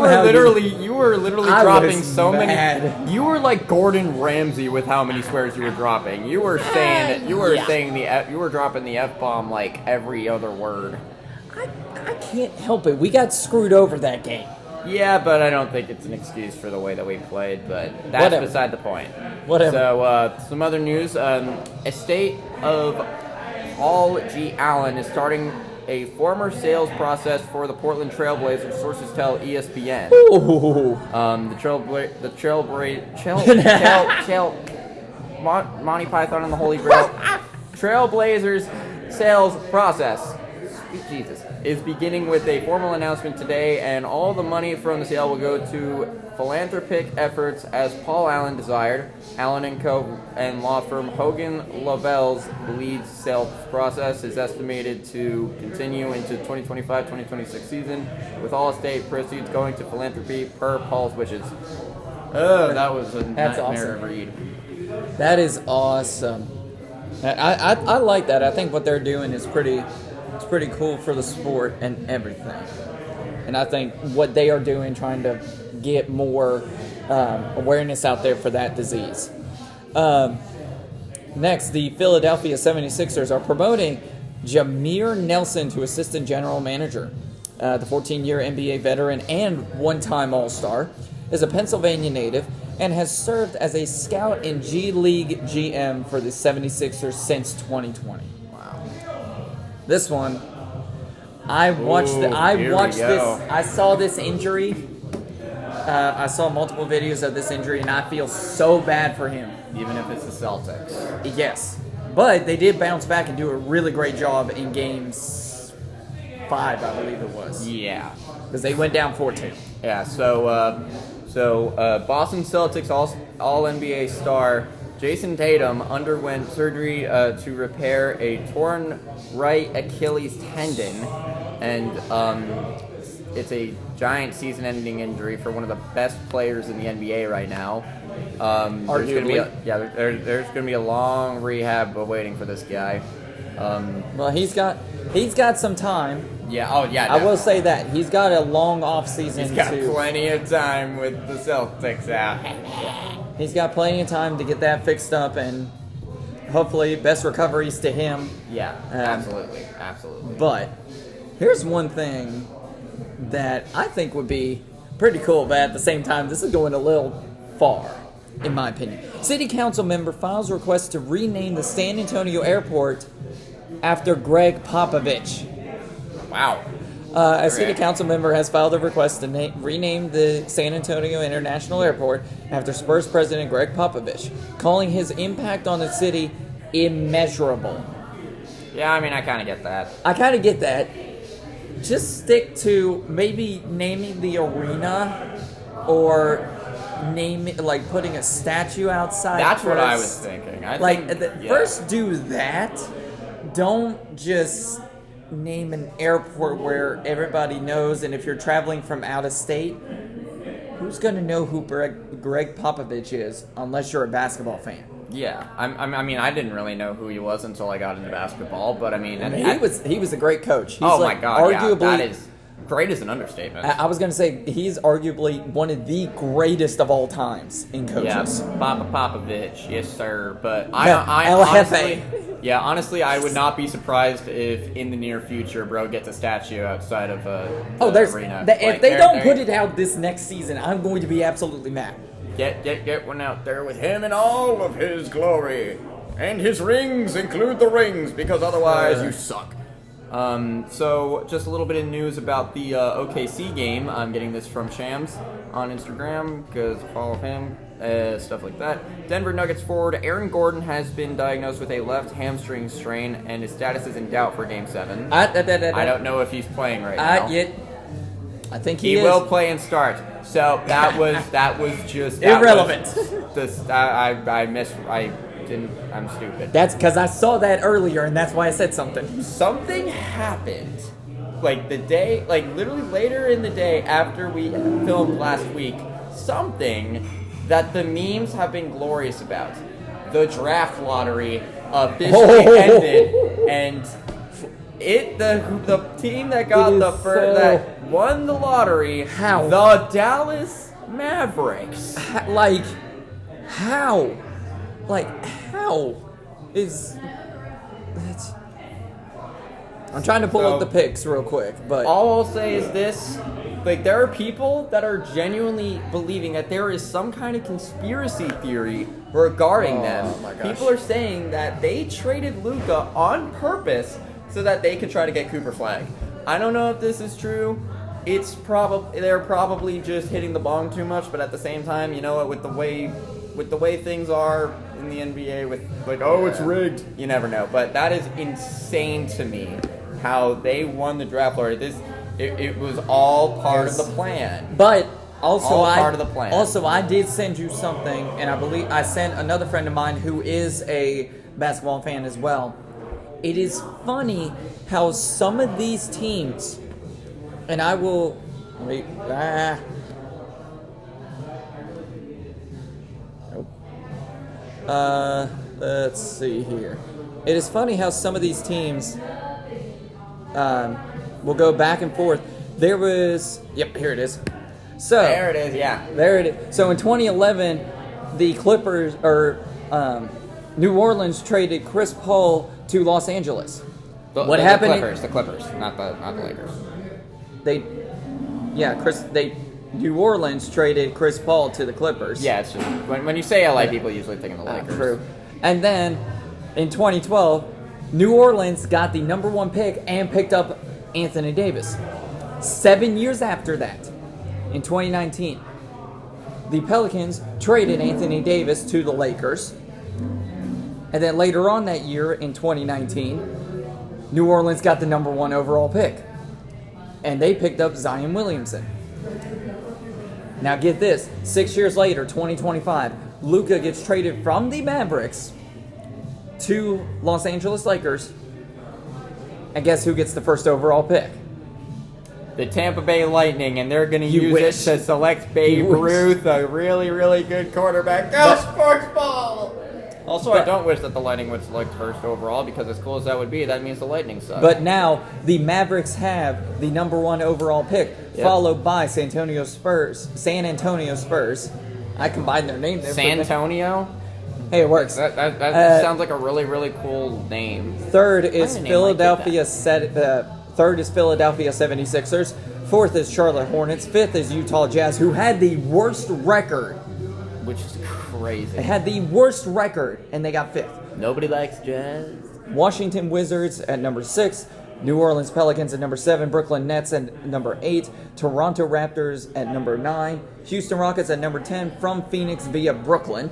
were literally dropping so many. You were like Gordon Ramsay with how many swears you were dropping. You were saying you were dropping the F-bomb like every other word. I can't help it. We got screwed over that game. Yeah, but I don't think it's an excuse for the way that we played, but that's beside the point. Whatever. So, some other news. Estate of Paul G. Allen is starting a former sales process for the Portland Trailblazers, sources tell ESPN. Ooh. Monty Python and the Holy Grail. Trailblazers sales process. Sweet Jesus. Is beginning with a formal announcement today, and all the money from the sale will go to philanthropic efforts as Paul Allen desired. Allen & Co. and law firm Hogan Lovells leads sales process is estimated to continue into 2025-2026 season, with all estate proceeds going to philanthropy per Paul's wishes. Oh, that was a nightmare to read. That is awesome. I like that. I think what they're doing is pretty cool for the sport and everything. And I think what they are doing, trying to get more awareness out there for that disease. Next, the Philadelphia 76ers are promoting Jameer Nelson to assistant general manager. The 14-year NBA veteran and one-time All-Star is a Pennsylvania native and has served as a scout and G League GM for the 76ers since 2020. This one, I watched this. I saw this injury. I saw multiple videos of this injury, and I feel so bad for him. Even if it's the Celtics. Yes. But they did bounce back and do a really great job in Games 5, I believe it was. Yeah. Because they went down 4-2. Yeah, so Boston Celtics All-NBA star Jason Tatum underwent surgery to repair a torn right Achilles tendon, and it's a giant season-ending injury for one of the best players in the NBA right now. There's going to be a long rehab waiting for this guy. Well, he's got He's got some time. Yeah. Oh, yeah. I will say that he's got a long off season. He's got plenty of time with the Celtics out. He's got plenty of time to get that fixed up, and hopefully, best recoveries to him. Yeah, absolutely. But here's one thing that I think would be pretty cool, but at the same time, this is going a little far, in my opinion. City council member files a request to rename the San Antonio airport after Greg Popovich. Wow. A city council member has filed a request to rename the San Antonio International Airport after Spurs president Greg Popovich, calling his impact on the city immeasurable. Yeah, I mean, I kind of get that. Just stick to maybe naming the arena or putting a statue outside. That's first. what I was thinking. First do that. Don't just name an airport where everybody knows, and if you're traveling from out of state, who's going to know who Greg Popovich is unless you're a basketball fan? Yeah, I mean, I didn't really know who he was until I got into basketball, but he was a great coach. He's my God, arguably, that is great is an understatement. I was going to say he's arguably one of the greatest of all times in coaches. Yeah, Popovich, yes sir. But honestly, I would not be surprised if in the near future, bro gets a statue outside of the arena. If they don't put it out this next season, I'm going to be absolutely mad. Get one out there with him in all of his glory. And his rings, include the rings, because otherwise you suck. So, just a little bit of news about the OKC game. I'm getting this from Shams on Instagram, because I follow him, stuff like that. Denver Nuggets forward Aaron Gordon has been diagnosed with a left hamstring strain, and his status is in doubt for Game 7. I don't know if he's playing right now. I think he will play and start. So that was just irrelevant. I'm stupid. That's because I saw that earlier, and that's why I said something. Something happened, literally later in the day after we filmed last week. Something that the memes have been glorious about. The draft lottery officially ended, and the team that got that won the lottery, the Dallas Mavericks. How is that? I'm trying to pull up the picks real quick, but all I'll say is this: there are people that are genuinely believing that there is some kind of conspiracy theory regarding them. My gosh. People are saying that they traded Luka on purpose so that they could try to get Cooper Flag. I don't know if this is true. They're probably just hitting the bong too much, but at the same time, you know what? With the way things are in the NBA, it's rigged. You never know. But that is insane to me. How they won the draft lottery. It was all part of the plan. But also, part of the plan. Also, I did send you something, and I believe I sent another friend of mine who is a basketball fan as well. It is funny how some of these teams, and I will wait. Let's see here. It is funny how some of these teams will go back and forth. There was, here it is. So there it is, yeah. There it is. So in 2011, the Clippers New Orleans traded Chris Paul to Los Angeles. What happened? The Clippers, not the Lakers. New Orleans traded Chris Paul to the Clippers. Yeah, it's just when you say LA, people usually think of the Lakers. True. And then in 2012, New Orleans got the number 1 pick and picked up Anthony Davis. 7 years after that, in 2019, the Pelicans traded Anthony Davis to the Lakers. And then later on that year, in 2019, New Orleans got the number 1 overall pick. And they picked up Zion Williamson. Now get this, 6 years later, 2025, Luka gets traded from the Mavericks to Los Angeles Lakers. And guess who gets the first overall pick? The Tampa Bay Lightning, and they're going to use it to select Babe Ruth, a really, really good quarterback. Go Sportsball! Also, I don't wish that the Lightning was selected first overall, because as cool as that would be, that means the Lightning suck. But now the Mavericks have the number 1 overall pick, followed by San Antonio Spurs. I combined their name there. San Antonio? Hey, it works. That sounds like a really, really cool name. Third is Philadelphia 76ers. Fourth is Charlotte Hornets. Fifth is Utah Jazz, who had the worst record. Which is crazy. They had the worst record, and they got fifth. Nobody likes Jazz. Washington Wizards at number 6. New Orleans Pelicans at number 7. Brooklyn Nets at number 8. Toronto Raptors at number 9. Houston Rockets at number 10 from Phoenix via Brooklyn.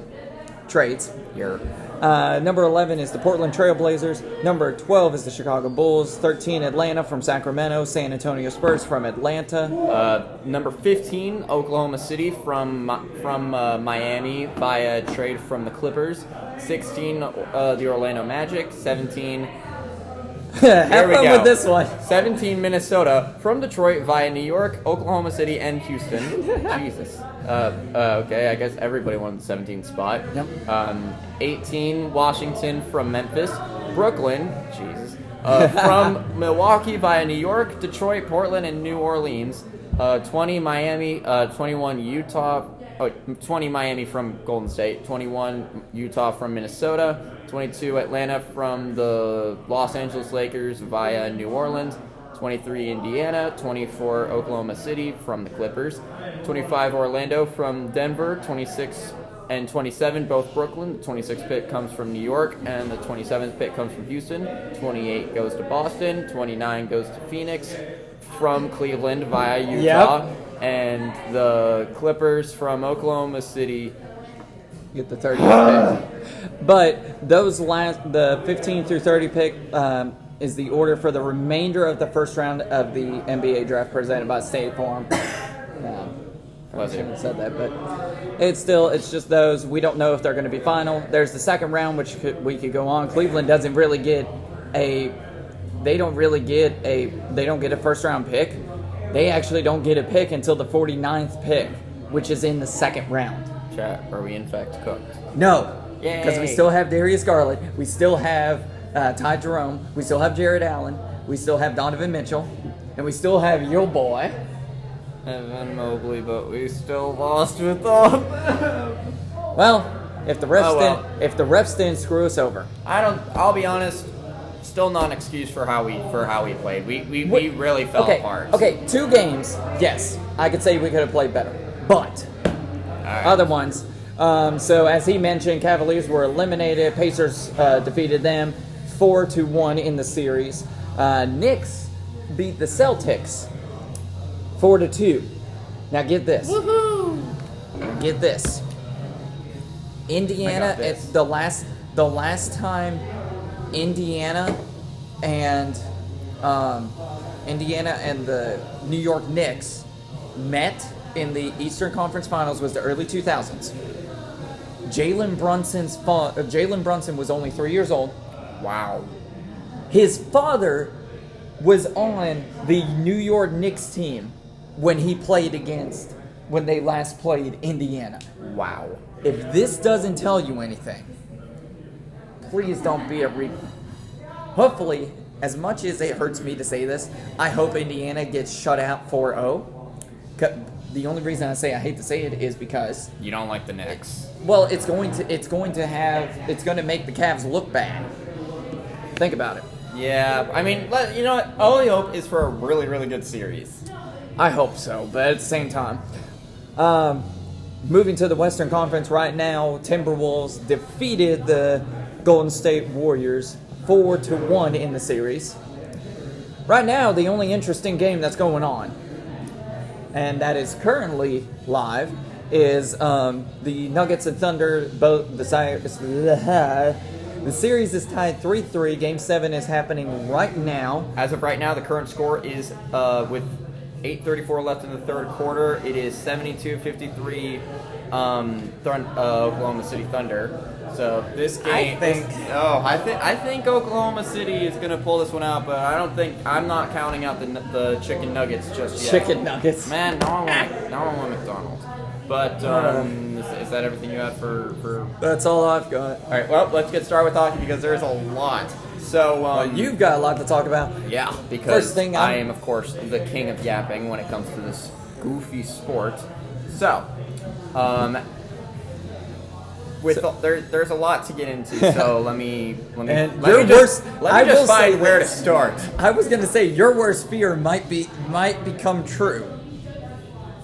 Trades. Here. Number 11 is the Portland Trail Blazers. Number 12 is the Chicago Bulls. 13, Atlanta from Sacramento. San Antonio Spurs from Atlanta. Number 15, Oklahoma City from Miami via trade from the Clippers. 16, the Orlando Magic. 17. Have fun with this one. 17, Minnesota from Detroit via New York, Oklahoma City, and Houston. Jesus. Okay, I guess everybody wanted the 17th spot. Yep. 18, Washington from Memphis. Brooklyn, Jesus. From Milwaukee via New York, Detroit, Portland, and New Orleans. 20, Miami. 21, Utah. 20, Miami from Golden State. 21, Utah from Minnesota. 22, Atlanta from the Los Angeles Lakers via New Orleans. 23, Indiana. 24, Oklahoma City from the Clippers. 25, Orlando from Denver. 26 and 27, both Brooklyn. The 26th pick comes from New York, and the 27th pick comes from Houston. 28 goes to Boston. 29 goes to Phoenix from Cleveland via Utah. Yep. And the Clippers from Oklahoma City Get the 30th pick. But the 15 through 30 pick is the order for the remainder of the first round of the NBA draft presented by State Farm. I shouldn't have said that, but it's just those. We don't know if they're going to be final. There's the second round, which we could go on. Cleveland doesn't really get they don't get a first round pick. They actually don't get a pick until the 49th pick, which is in the second round. Chat, are we in fact cooked? No, because we still have Darius Garland. We still have Ty Jerome. We still have Jared Allen. We still have Donovan Mitchell. And we still have your boy, Evan Mobley, but we still lost with them. Well, if the refs didn't screw us over. I'll be honest, still not an excuse for how we played. We really fell apart. Okay, 2 games, yes. I could say we could have played better. But other ones. So as he mentioned, Cavaliers were eliminated. Pacers defeated them 4-1 in the series. Knicks beat the Celtics 4-2. Now get this. Woohoo! Get this. Indiana, this. the last time Indiana and the New York Knicks met in the Eastern Conference Finals was the early 2000s. Jalen Brunson was only 3 years old. Wow. His father was on the New York Knicks team when they last played Indiana. Wow. If this doesn't tell you anything, please don't be a Hopefully, as much as it hurts me to say this, I hope Indiana gets shut out 4-0. The only reason I say I hate to say it is because you don't like the Knicks. Well, it's going to make the Cavs look bad. Think about it. Yeah, I mean, you know what? All I hope is for a really, really good series. I hope so, but at the same time, moving to the Western Conference right now, Timberwolves defeated the Golden State Warriors 4-1 in the series. Right now, the only interesting game that's going on, and that is currently live, is the Nuggets and Thunder. The series is tied 3-3. Game 7 is happening right now. As of right now, the current score is with 8:34 left in the third quarter. It is 72-53 Oklahoma City Thunder. So this game, I think Oklahoma City is going to pull this one out, but I'm not counting out the chicken nuggets just yet. Chicken nuggets. Man, now I want McDonald's. But is that everything you have for? That's all I've got. All right. Well, let's get started with hockey because there's a lot. So you've got a lot to talk about. Yeah, because First thing I am, of course, the king of yapping when it comes to this goofy sport. So, there's a lot to get into. So let me just find where to start. I was going to say your worst fear might become true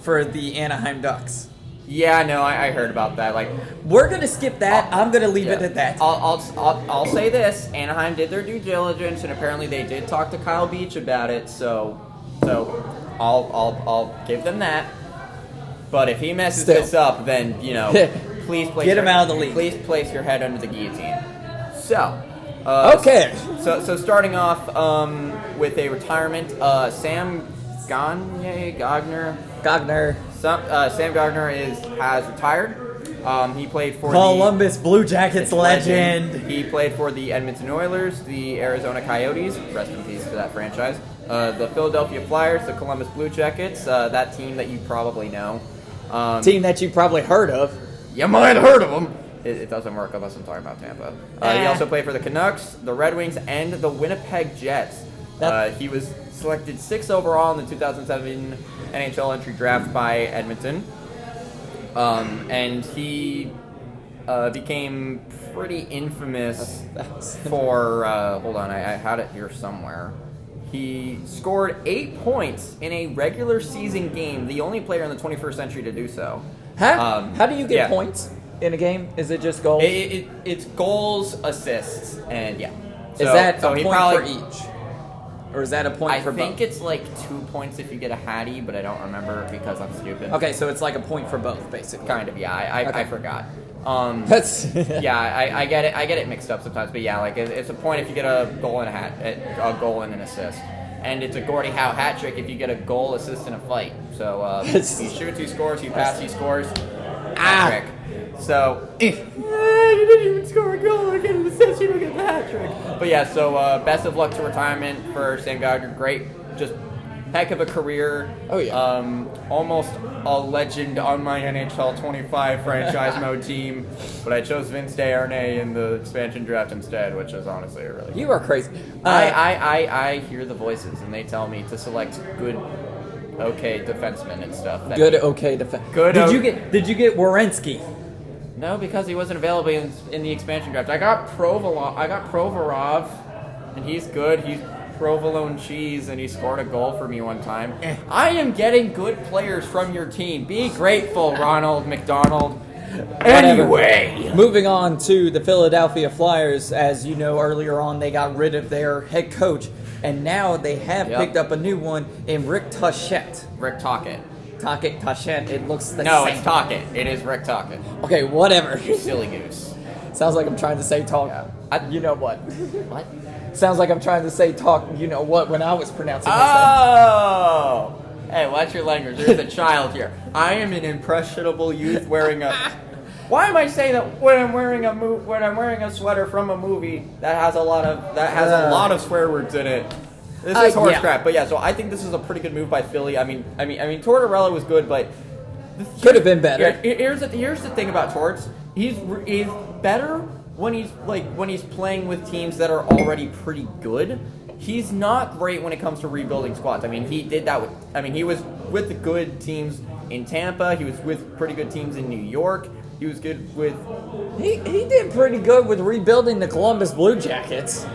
for the Anaheim Ducks. Yeah, no, I heard about that. Like, we're gonna skip that. I'm gonna leave it at that. I'll say this: Anaheim did their due diligence, and apparently they did talk to Kyle Beach about it. So I'll give them that. But if he messes this up, then please get him out of the league. Please place your head under the guillotine. So. Okay. So starting off with a retirement, Sam Gagner. Sam Gagner has retired. He played for Columbus Blue Jackets legend. He played for the Edmonton Oilers, the Arizona Coyotes, rest in peace to that franchise, the Philadelphia Flyers, the Columbus Blue Jackets, that team that you probably know. Team that you probably heard of. You might have heard of them. It doesn't work unless I'm talking about Tampa. He also played for the Canucks, the Red Wings, and the Winnipeg Jets. He was selected 6th overall in the 2007 NHL entry draft by Edmonton. And he became pretty infamous for, hold on, I had it here somewhere. He scored 8 points in a regular season game, the only player in the 21st century to do so. How do you get points in a game? Is it just goals? It's goals, assists, and is that a point for each? Or is that a point for both? I think it's like 2 points if you get a hattie, but I don't remember because I'm stupid. Okay, so it's like a point for both, basically. Kind of, yeah. I forgot. That's I get it. I get it mixed up sometimes, but yeah, like it's a point if you get a goal and a goal and an assist, and it's a Gordie Howe hat trick if you get a goal, assist, and a fight. So he shoots, he scores. He passes, he scores. Hat trick. So you didn't even score a goal or get an assist, you don't get the hat trick. But yeah, so best of luck to retirement for Sam Gagner. Great, just heck of a career. Oh yeah. Almost a legend on my NHL 25 franchise mode team, but I chose Vince Desharnais in the expansion draft instead, which is honestly a really. You are crazy. I hear the voices and they tell me to select good, okay defensemen and stuff. Good, okay defense. Good. Did you get Werenski? No, because he wasn't available in the expansion draft. I got Provorov, and he's good. He's provolone cheese, and he scored a goal for me one time. I am getting good players from your team. Be grateful, Ronald McDonald. Anyway. Moving on to the Philadelphia Flyers. As you know, earlier on, they got rid of their head coach, and now they have picked up a new one in Rick Tocchet. Rick Tocchet. Tocchet. It looks the same. No, it's Tocchet. It is Rick Tocchet. Okay, whatever. You silly goose. Sounds like I'm trying to say talk. Yeah. You know what? What? Sounds like I'm trying to say talk. You know what? When I was pronouncing this thing. Hey, watch your language. There's a child here. I am an impressionable youth wearing a. Why am I saying that when I'm wearing a sweater from a movie that has a lot of swear words in it? This is horse crap, but yeah. So I think this is a pretty good move by Philly. I mean, Tortorella was good, but could have been better. Here's the thing about Torts. He's better when he's playing with teams that are already pretty good. He's not great when it comes to rebuilding squads. I mean, he did that he was with the good teams in Tampa. He was with pretty good teams in New York. He was good with. He did pretty good with rebuilding the Columbus Blue Jackets.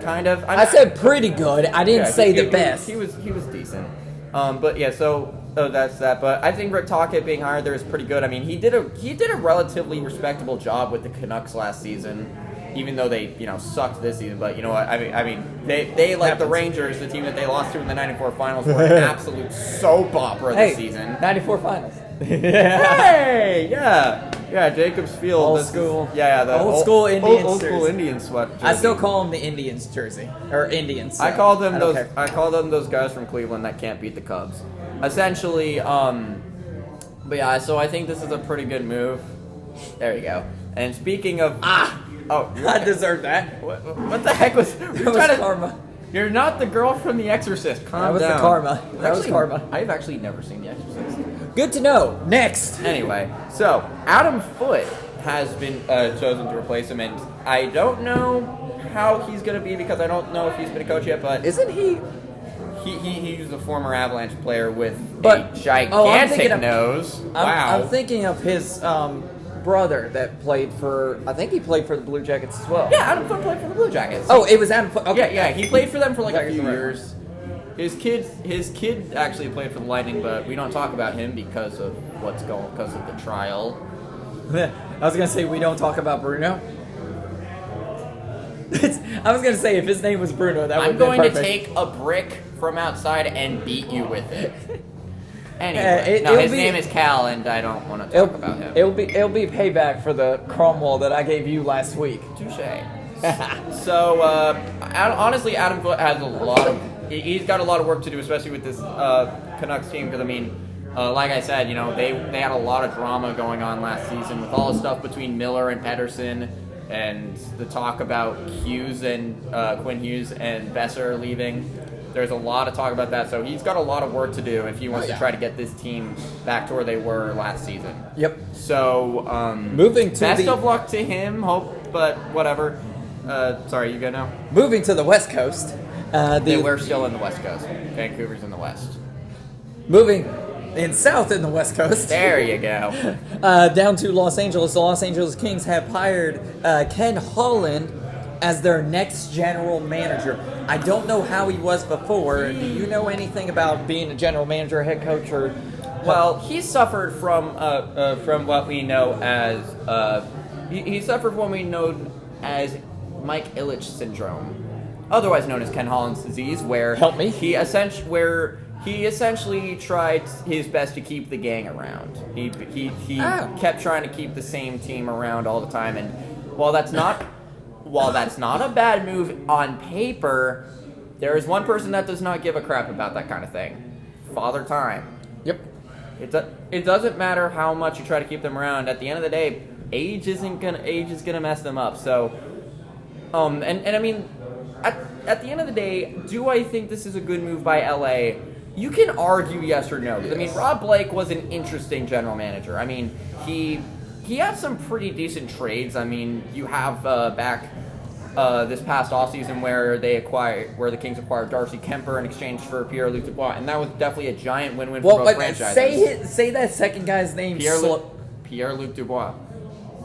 Kind of. I said pretty good. I didn't say the best. He was decent. But yeah, so that's that. But I think Rick Tocchet being hired there is pretty good. I mean, he did a relatively respectable job with the Canucks last season, even though they sucked this season. But you know what? I mean they like the Rangers, the team that they lost to in the '94 finals, were an absolute soap opera this season. '94 finals. Hey, yeah, Jacobs Field. Old school. Yeah, the old school Indians. Old school Indian sweat jersey. I still call them the Indians jersey or Indians. I call them those guys from Cleveland that can't beat the Cubs. Essentially, but yeah. So I think this is a pretty good move. There you go. And speaking of I deserve that. What the heck was karma? You're not the girl from The Exorcist. Calm down. That was karma. I've actually never seen The Exorcist. Good to know. Next. Anyway, so Adam Foote has been chosen to replace him, and I don't know how he's going to be because I don't know if he's been a coach yet, but... Isn't he... He's a former Avalanche player with a gigantic nose. I'm thinking of his brother that played for... I think he played for the Blue Jackets as well. Yeah, Adam Foote played for the Blue Jackets. Oh, it was Adam Foote. Okay. Yeah, he played for them for like a few years. His kid actually played for the Lightning, but we don't talk about him because of the trial. I was gonna say we don't talk about Bruno. I was gonna say if his name was Bruno, that would be perfect. I'm going to take a brick from outside and beat you with it. Anyway, his name is Cal, and I don't want to talk about him. It'll be payback for the Cromwell that I gave you last week. Touche. So honestly, Adam Foote has he's got a lot of work to do, especially with this Canucks team. Because I mean, like I said, they had a lot of drama going on last season with all the stuff between Miller and Pettersson, and the talk about Hughes and Quinn Hughes and Besser leaving. There's a lot of talk about that, so he's got a lot of work to do if he wants to try to get this team back to where they were last season. Yep. So, moving to best of luck to him. But whatever. Sorry, you go now. Moving to the West Coast. We're still in the West Coast. Vancouver's in the West. Moving south in the West Coast. There you go. Down to Los Angeles. The Los Angeles Kings have hired Ken Holland as their next general manager. I don't know how he was before. Do you know anything about being a general manager, head coach, or? Well, he suffered from what we know as he suffered from what we know as Mike Ilitch syndrome, otherwise known as Ken Holland's disease, where he essentially tried his best to keep the gang around. He kept trying to keep the same team around all the time, and while that's not a bad move on paper, there is one person that does not give a crap about that kind of thing. Father Time. Yep. It doesn't matter how much you try to keep them around. At the end of the day, age is gonna mess them up. So, and I mean, at the end of the day, do I think this is a good move by LA? You can argue yes or no. Yes. I mean, Rob Blake was an interesting general manager. I mean, he had some pretty decent trades. I mean, you have back this past offseason where the Kings acquired Darcy Kemper in exchange for Pierre-Luc Dubois, and that was definitely a giant win-win for both franchises. Say that second guy's name. Pierre-Luc Dubois.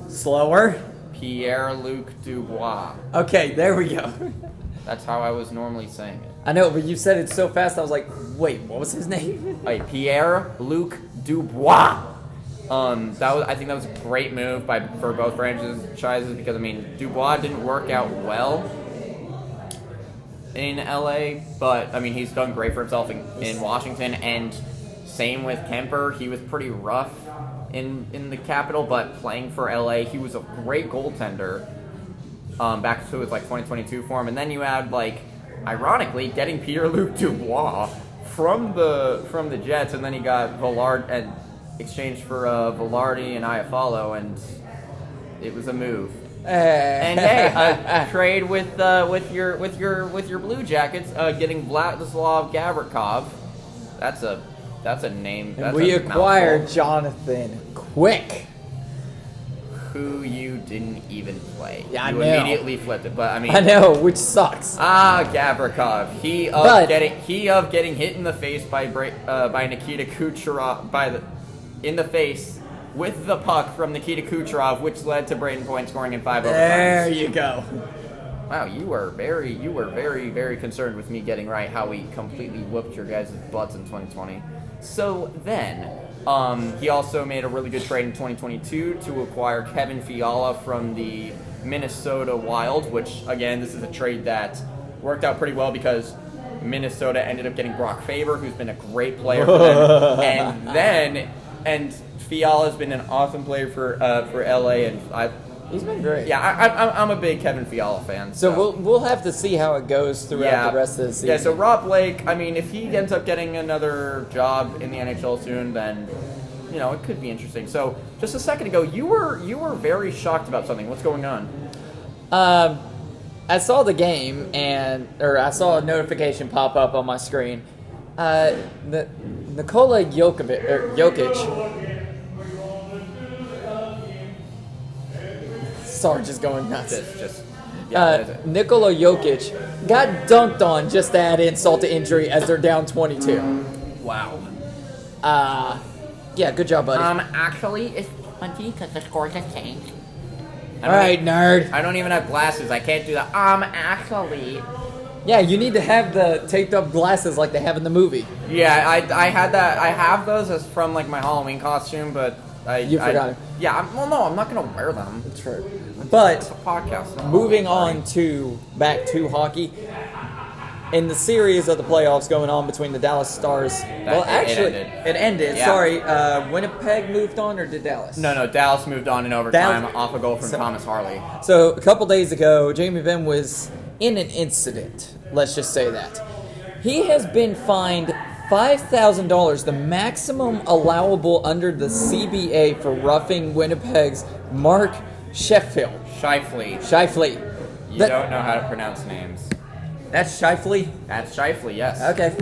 Slower? Pierre-Luc Dubois. Okay, there we go. That's how I was normally saying it. I know, but you said it so fast, I was like, wait, what was his name? Pierre-Luc Dubois. I think that was a great move for both franchises because, I mean, Dubois didn't work out well in LA, but, I mean, he's done great for himself in Washington, and same with Kemper. He was pretty rough in the Capitol, but playing for LA, he was a great goaltender back to his, 2022 form, and then you add, ironically, getting Pierre-Luc Dubois from the Jets, and then he got Villard and exchanged for Velarde and Iafallo, and it was a move. And hey, a trade with your Blue Jackets, getting Vladislav Gavrikov. That's a name. And we acquired Jonathan Quick, who you didn't even play. Yeah, you immediately flipped it, but I mean, I know, which sucks. Gavrikov. He of getting hit in the face by Nikita Kucherov in the face with the puck from Nikita Kucherov, which led to Braden Point scoring in 5 overtimes. There you go. Wow, you were very, very concerned with me getting right how we completely whooped your guys' butts in 2020. So then, he also made a really good trade in 2022 to acquire Kevin Fiala from the Minnesota Wild, which, again, this is a trade that worked out pretty well because Minnesota ended up getting Brock Faber, who's been a great player for them, and Fiala's been an awesome player for LA, and he's been great. Yeah, I'm a big Kevin Fiala fan. So we'll have to see how it goes throughout the rest of the season. Yeah, so Rob Blake, I mean, if he ends up getting another job in the NHL soon, then it could be interesting. So just a second ago, you were very shocked about something. What's going on? I saw the game, or I saw a notification pop up on my screen. Nikola Jokic. Sarge is going nuts. Nikola Jokic got dunked on just to add insult to injury as they're down 22. Wow. Yeah, good job, buddy. Actually, it's 20 because the score just changed. All right, nerd. I don't even have glasses. I can't do that. Actually. Yeah, you need to have the taped up glasses like they have in the movie. Yeah, I had that. I have those as from like my Halloween costume, but You forgot it. Yeah, no, I'm not gonna wear them. That's true. But It's a podcast. No, moving on back to hockey. In the series of the playoffs going on between the Dallas Stars, it ended. Yeah. Sorry, Winnipeg moved on, or did Dallas? No, Dallas moved on in overtime off a goal from Thomas Harley. So a couple days ago, Jamie Benn was in an incident. Let's just say that he has been fined $5,000, the maximum allowable under the CBA for roughing Winnipeg's Mark Sheffield. Shifley. You don't know how to pronounce names. That's Shifley? That's Shifley, yes. Okay.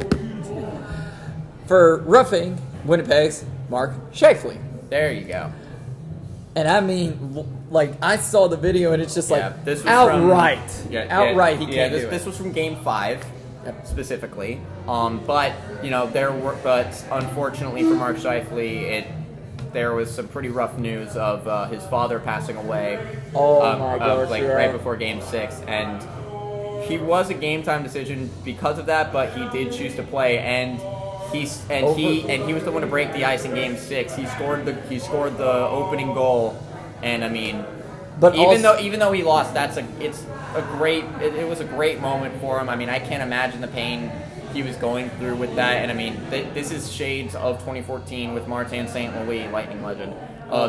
For roughing Winnipeg's Mark Shifley. There you go. And I mean, like, I saw the video and it's just like, this was outright. Outright, he can't do it. This was from Game 5, specifically. But unfortunately for Mark Shifley, there was some pretty rough news of his father passing away. Oh my gosh, right before Game 6, and he was a game time decision because of that, but he did choose to play, and he was the one to break the ice in Game 6. He scored the opening goal, and I mean, but even though he lost, it was a great moment for him. I mean, I can't imagine the pain he was going through with that, and I mean, this is shades of 2014 with Martin St. Louis, Lightning legend,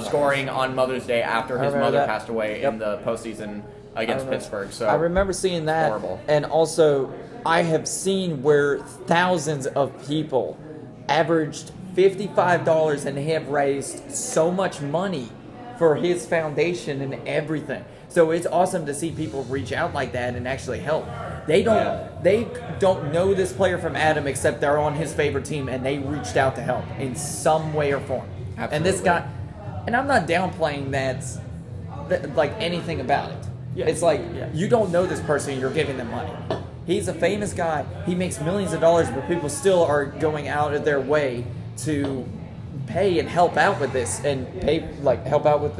scoring on Mother's Day after his mother passed away in the postseason against Pittsburgh. So I remember seeing that, horrible. And also I have seen where thousands of people averaged $55 and have raised so much money for his foundation and everything. So it's awesome to see people reach out like that and actually help. They don't know this player from Adam, except they're on his favorite team, and they reached out to help in some way or form. Absolutely. And this guy, and I'm not downplaying that like anything about it. Yeah. It's like, you don't know this person, you're giving them money. He's a famous guy. He makes millions of dollars, but people still are going out of their way to pay and help out with this, and help out with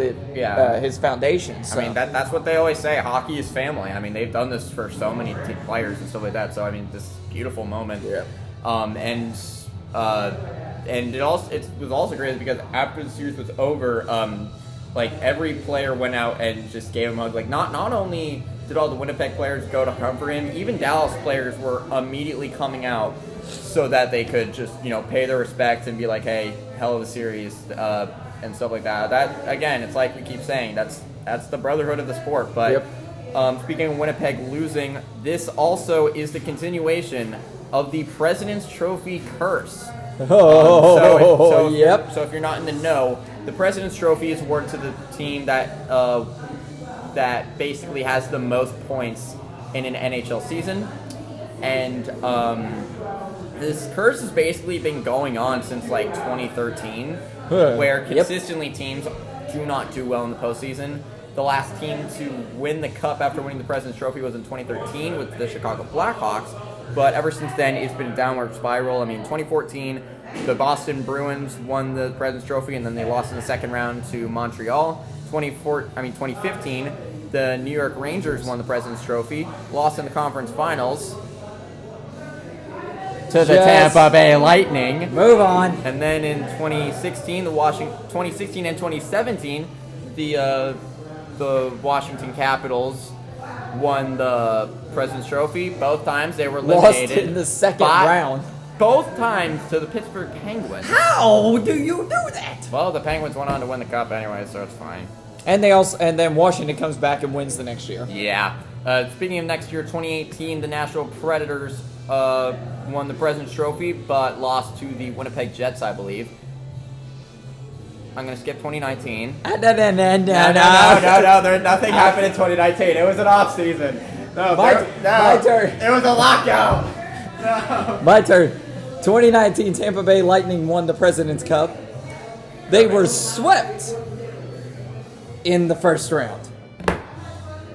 his foundation. So. I mean, that's what they always say. Hockey is family. I mean, they've done this for so many players and stuff like that. So I mean, this beautiful moment. Yeah. And it was also great because after the series was over, like every player went out and just gave him a hug. Like not only did all the Winnipeg players go to comfort him, even Dallas players were immediately coming out so that they could just pay their respects and be like, hey, hell of a series, and stuff like that. That again, it's like we keep saying, that's the brotherhood of the sport. But speaking of Winnipeg losing, this also is the continuation of the President's Trophy curse. So if you're not in the know, the President's Trophy is awarded to the team that basically has the most points in an NHL season, and this curse has basically been going on since like 2013, where consistently teams do not do well in the postseason. The last team to win the cup after winning the President's Trophy was in 2013 with the Chicago Blackhawks. But ever since then, it's been a downward spiral. I mean, 2014, the Boston Bruins won the President's Trophy, and then they lost in the second round to Montreal. 2015, the New York Rangers won the President's Trophy, lost in the conference finals to the Tampa Bay Lightning. Move on. And then in 2016 and 2017, the Washington Capitals won the President's Trophy. Both times they were eliminated. Lost in the second round. Both times to the Pittsburgh Penguins. How do you do that? Well, the Penguins went on to win the cup anyway, so it's fine. And then Washington comes back and wins the next year. Yeah. Speaking of next year, 2018, the Nashville Predators won the President's Trophy, but lost to the Winnipeg Jets, I believe. I'm going to skip 2019. No. Nothing happened in 2019. It was an off season. My turn. It was a lockout. No. My turn. 2019 Tampa Bay Lightning won the President's Cup. They were swept in the first round.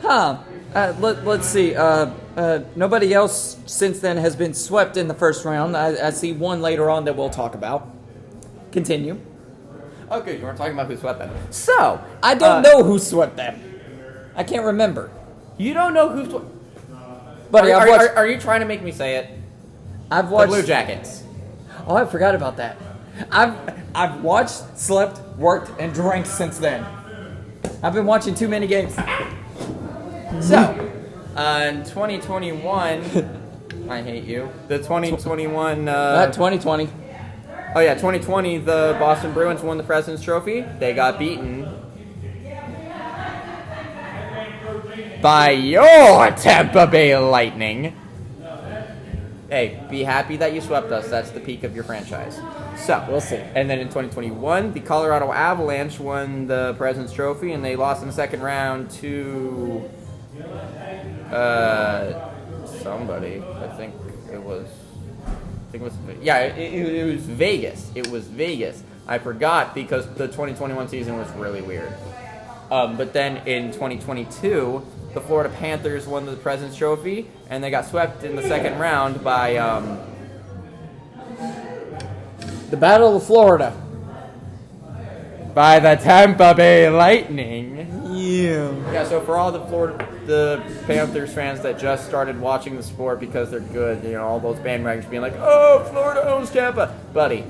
Let's see. Nobody else since then has been swept in the first round. I see one later on that we'll talk about. Continue. Okay, you weren't talking about who swept them. So, I don't know who swept them. I can't remember. You don't know who swept... Buddy, Are you trying to make me say it? I've watched... The Blue Jackets. Oh, I forgot about that. I've watched, slept, worked, and drank since then. I've been watching too many games. So, in 2021... I hate you. The 2021... Not 2020. Oh yeah, 2020, the Boston Bruins won the President's Trophy. They got beaten by your Tampa Bay Lightning. Hey, be happy that you swept us. That's the peak of your franchise. So, we'll see. And then in 2021, the Colorado Avalanche won the President's Trophy, and they lost in the second round to somebody. I think it was Vegas. It was Vegas. I forgot because the 2021 season was really weird. But then in 2022, the Florida Panthers won the President's Trophy, and they got swept in the second round by the Battle of Florida. By the Tampa Bay Lightning. Yeah, so for all the Panthers fans that just started watching the sport because they're good, all those bandwagons being like, oh, Florida owns Tampa. Buddy,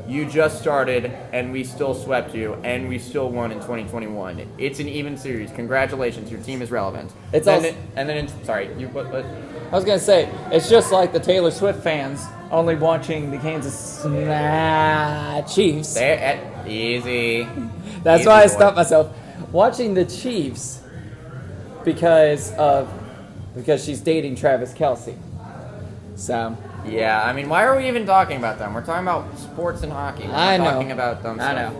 you just started, and we still swept you, and we still won in 2021. It's an even series. Congratulations, your team is relevant. Sorry, what? I was going to say, it's just like the Taylor Swift fans only watching the Kansas Chiefs. Easy. That's Easy, why I boy. stopped myself. Watching the Chiefs because she's dating Travis Kelce. So. Yeah, I mean, why are we even talking about them? We're talking about sports and hockey. We're not talking about them. I know.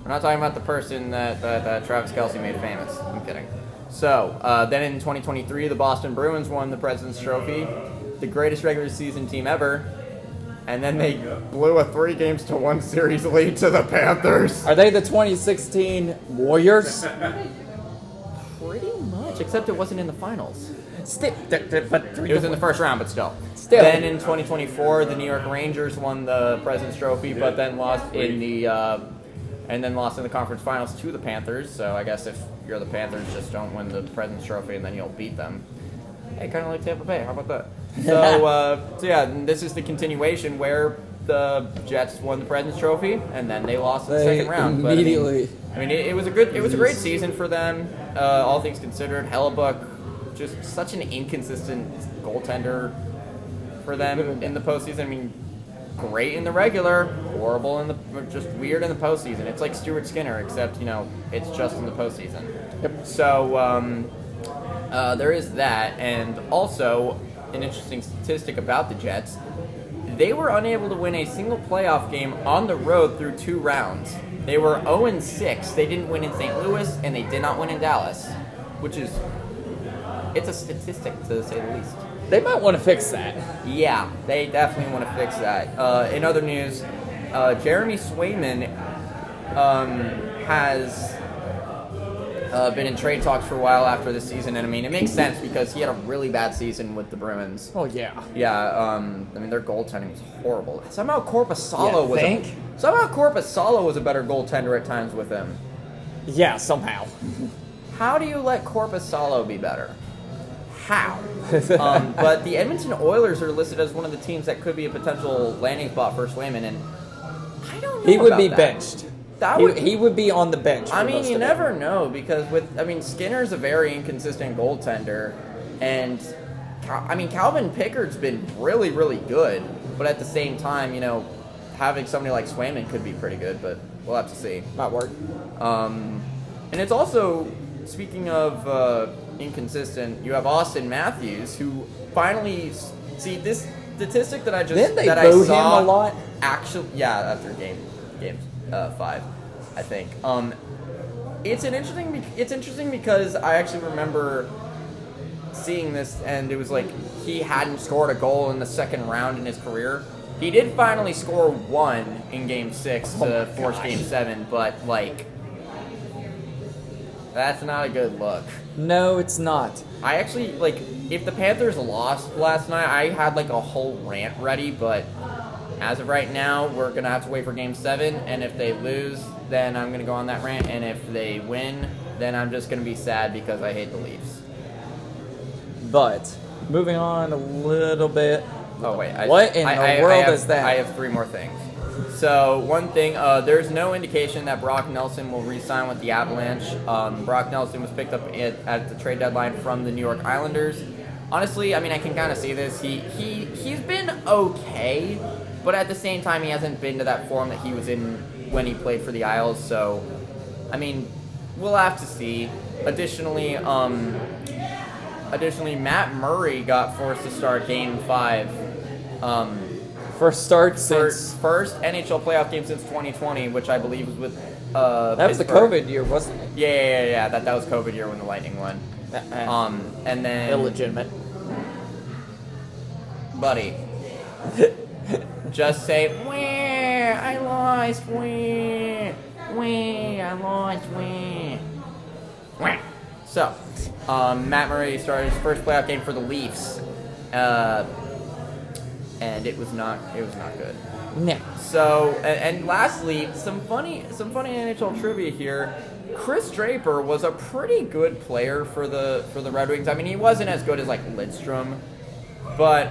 We're not talking about the person that Travis Kelce made famous. I'm kidding. So, then in 2023, the Boston Bruins won the President's Trophy, the greatest regular season team ever. And then they blew a 3-1 series lead to the Panthers. Are they the 2016 Warriors? Pretty much, except it wasn't in the finals. But It was in the first round, but still. Then in 2024, the New York Rangers won the President's Trophy, but then lost in the conference finals to the Panthers. So I guess if you're the Panthers, just don't win the President's Trophy, and then you'll beat them. Hey, kind of like Tampa Bay. How about that? So yeah, this is the continuation where the Jets won the President's Trophy, and then they lost in the second round. Immediately. But, I mean, it was a great season for them, all things considered. Hellebuck, just such an inconsistent goaltender for them in the postseason. I mean, great in the regular, horrible just weird in the postseason. It's like Stuart Skinner, except it's just in the postseason. Yep. So there is that, and also an interesting statistic about the Jets: they were unable to win a single playoff game on the road through 2 rounds. They were 0-6. They didn't win in St. Louis, and they did not win in Dallas, which is it's a statistic to say the least. They might want to fix that. Yeah, they definitely want to fix that. In other news, Jeremy Swayman has been in trade talks for a while after this season, and I mean, it makes sense because he had a really bad season with the Bruins. Oh, yeah. Yeah, I mean, their goaltending was horrible. Somehow Korpisalo was a better goaltender at times with him. Yeah, somehow. How do you let Korpisalo be better? How? But the Edmonton Oilers are listed as one of the teams that could be a potential landing spot for Swayman, and I don't know. He would about be that. benched. He would be on the bench. I mean, you never know because Skinner's a very inconsistent goaltender, and I mean Calvin Pickard's been really, really good, but at the same time, having somebody like Swayman could be pretty good, but we'll have to see. Might work. And it's also, speaking of inconsistent, you have Austin Matthews, who finally see this statistic that I just Didn't they that boo I saw him a lot? Actually, yeah, after game 5, I think. It's interesting because I actually remember seeing this, and it was like he hadn't scored a goal in the second round in his career. He did finally score one in Game 6 to force Game 7, but, like, that's not a good look. No, it's not. I actually, like, if the Panthers lost last night, I had, like, a whole rant ready, but as of right now, we're going to have to wait for Game 7, and if they lose, then I'm going to go on that rant, and if they win, then I'm just going to be sad because I hate the Leafs. But, moving on a little bit. Oh, wait. What in the world is that? I have three more things. So, one thing, there's no indication that Brock Nelson will re-sign with the Avalanche. Brock Nelson was picked up at the trade deadline from the New York Islanders. Honestly, I mean, I can kind of see this. He's been okay, but at the same time, he hasn't been to that form that he was in when he played for the Isles. So, I mean, we'll have to see. Additionally, Matt Murray got forced to start Game 5. First start since... First NHL playoff game since 2020, which I believe was with That was the Pittsburgh. COVID year, wasn't it? Yeah. That was COVID year when the Lightning won. And then... Illegitimate. Buddy. Just say, where I lost, where I lost, where. So, Matt Murray started his first playoff game for the Leafs, and it was not good. No. So, and lastly, some funny NHL trivia here. Chris Draper was a pretty good player for the Red Wings. I mean, he wasn't as good as like Lidstrom, but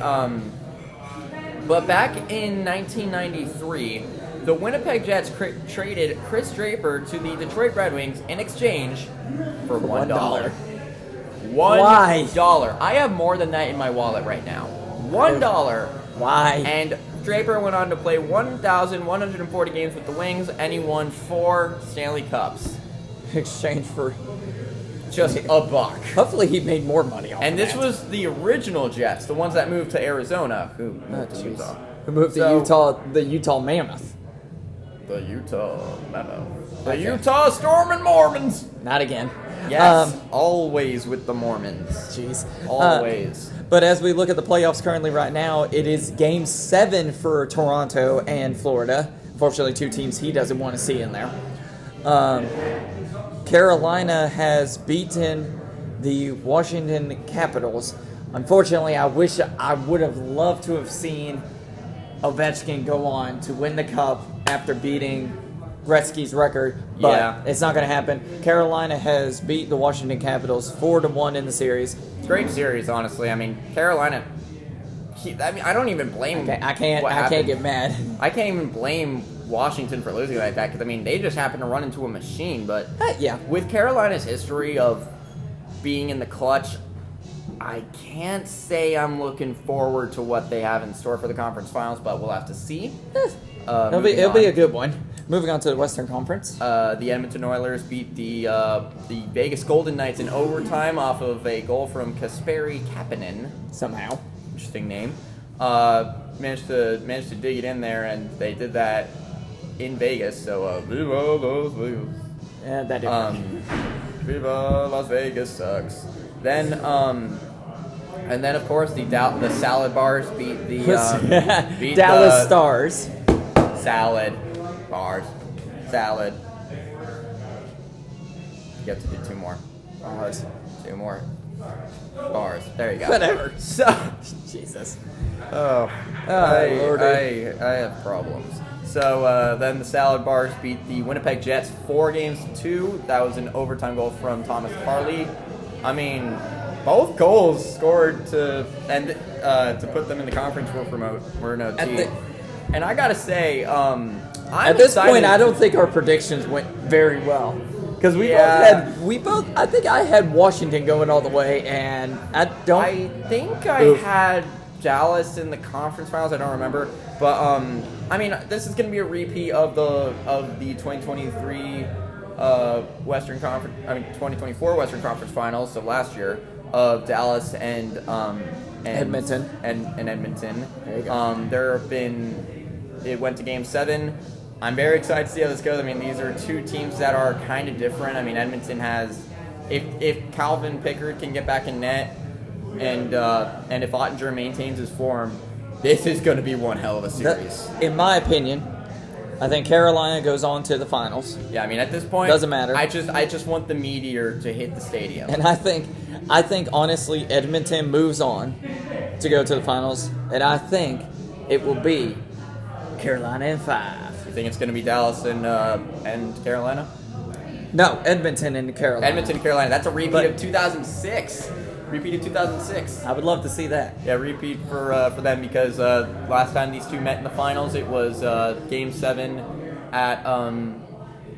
back in 1993, the Winnipeg Jets traded Chris Draper to the Detroit Red Wings in exchange for $1. Why? $1. I have more than that in my wallet right now. $1. Why? And Draper went on to play 1,140 games with the Wings, and he won 4 Stanley Cups. In exchange for... Just $1. Hopefully he made more money off And of this that. was the original Jets, the ones that moved to Arizona, who moved to Utah. Who moved to the Utah Mammoth. The Utah Mammoth. The Okay. Utah Stormin' Mormons! Not again. Yes, always with the Mormons. Jeez. Always. But as we look at the playoffs currently right now, it is Game 7 for Toronto and Florida. Unfortunately, 2 teams he doesn't want to see in there. Carolina has beaten the Washington Capitals. Unfortunately, I wish I would have loved to have seen Ovechkin go on to win the Cup after beating Gretzky's record, but it's not going to happen. Carolina has beat the Washington Capitals 4-1 in the series. Great series, honestly. I mean, Carolina. I don't even blame. Okay, I can't get mad. I can't even blame Washington for losing like that because I mean they just happened to run into a machine. But yeah, with Carolina's history of being in the clutch, I can't say I'm looking forward to what they have in store for the conference finals, but we'll have to see. It'll be a good one. Moving on to the Western Conference. The Edmonton Oilers beat the Vegas Golden Knights in overtime off of a goal from Kasperi Kapanen. Somehow. Interesting name. Managed to dig it in there, and they did that in Vegas. So Viva Las Vegas. Yeah, that didn't Viva Las Vegas sucks. Then and then of course the salad bars beat the beat Dallas Stars. Salad bars. Salad. You have to do 2 more. Bars. 2 more. Bars. There you go. Whatever. So Jesus. Oh, I have problems. So then the Salad Bars beat the Winnipeg Jets 4-2. That was an overtime goal from Thomas Harley. I mean, both goals scored to put them in the conference were an OT. And I gotta say, at this point, I don't think our predictions went very well because we both. I think I had Washington going all the way, and I think I had Dallas in the conference finals. I don't remember, but I mean, this is going to be a repeat of the 2023 Western Conference. I mean, 2024 Western Conference Finals. So last year of Dallas and Edmonton and Edmonton. There you go. It went to Game 7. I'm very excited to see how this goes. I mean, these are 2 teams that are kind of different. I mean, Edmonton has, if Calvin Pickard can get back in net, and if Ottinger maintains his form, this is going to be one hell of a series. In my opinion, I think Carolina goes on to the finals. Yeah, I mean at this point, doesn't matter. I just want the meteor to hit the stadium. And I think honestly, Edmonton moves on to go to the finals, and I think it will be Carolina in 5. You think it's going to be Dallas and Carolina? No, Edmonton and Carolina. Edmonton, Carolina. That's a repeat of 2006. Repeat of 2006. I would love to see that. Yeah, repeat for them because last time these two met in the finals, it was Game 7 at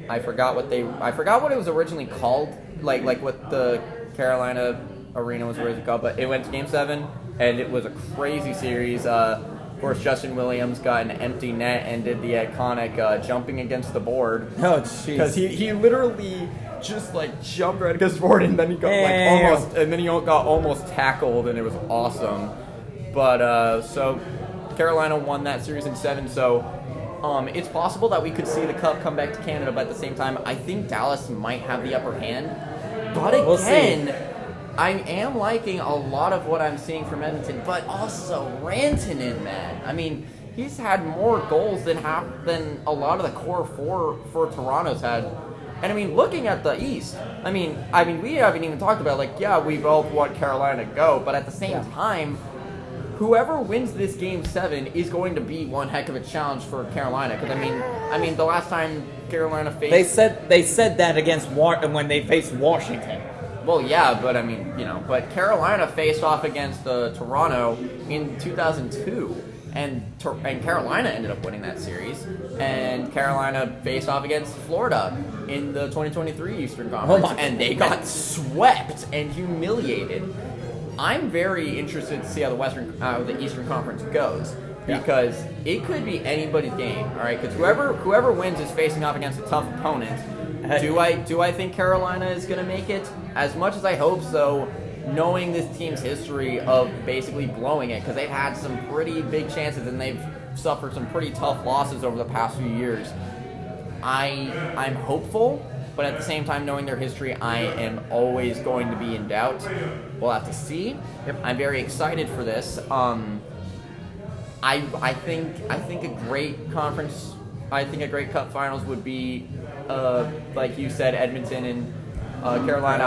I forgot what it was originally called, like what the Carolina Arena was originally called, but it went to Game 7 and it was a crazy series. Of course, Justin Williams got an empty net and did the iconic jumping against the board. Oh, jeez. Because he literally just like jumped right against the board and then he got almost tackled and it was awesome. But so Carolina won that series in 7. So it's possible that we could see the Cup come back to Canada, but at the same time, I think Dallas might have the upper hand. But again, we'll see. I am liking a lot of what I'm seeing from Edmonton, but also Rantanen, man. I mean, he's had more goals than a lot of the core four for Toronto's had. And I mean, looking at the East, I mean, we haven't even talked about we both want Carolina to go, but at the same time, whoever wins this Game 7 is going to be one heck of a challenge for Carolina. Because I mean, the last time Carolina faced, they said that against when they faced Washington. Well, yeah, but I mean, but Carolina faced off against Toronto in 2002, and Carolina ended up winning that series, and Carolina faced off against Florida in the 2023 Eastern Conference, and they got swept and humiliated. I'm very interested to see how the Eastern Conference goes, because it could be anybody's game, all right? Because whoever wins is facing off against a tough opponent. Do I think Carolina is going to make it? As much as I hope so, knowing this team's history of basically blowing it, because they've had some pretty big chances and they've suffered some pretty tough losses over the past few years. I'm hopeful, but at the same time, knowing their history, I am always going to be in doubt. We'll have to see. Yep. I'm very excited for this. I think a great conference. I think a great Cup Finals would be, like you said, Edmonton and Carolina.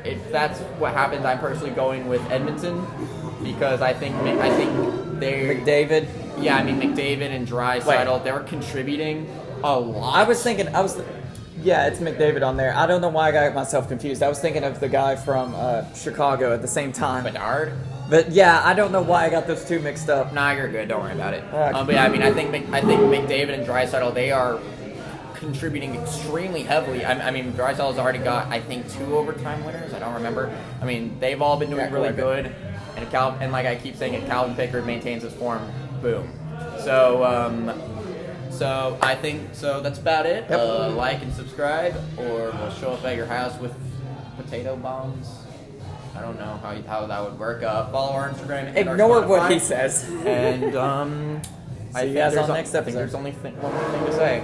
If that's what happens, I'm personally going with Edmonton because I think they're McDavid. Yeah, I mean McDavid and Draisaitl, they're contributing a lot. Yeah, it's McDavid on there. I don't know why I got myself confused. I was thinking of the guy from Chicago at the same time. Bedard. But yeah, I don't know why I got those two mixed up. Nah, you're good. Don't worry about it. But yeah, I mean, I think McDavid and Draisaitl, they are contributing extremely heavily. I mean, Draisaitl's already got, I think, 2 overtime winners. I don't remember. I mean, they've all been doing really good. And like I keep saying, if Calvin Pickard maintains his form, boom. So I think that's about it. Yep. Like and subscribe, or we'll show up at your house with potato bombs. I don't know how that would work. Follow our Instagram. Ignore what he says. And See you guys on next episode. I think there's only one more thing to say.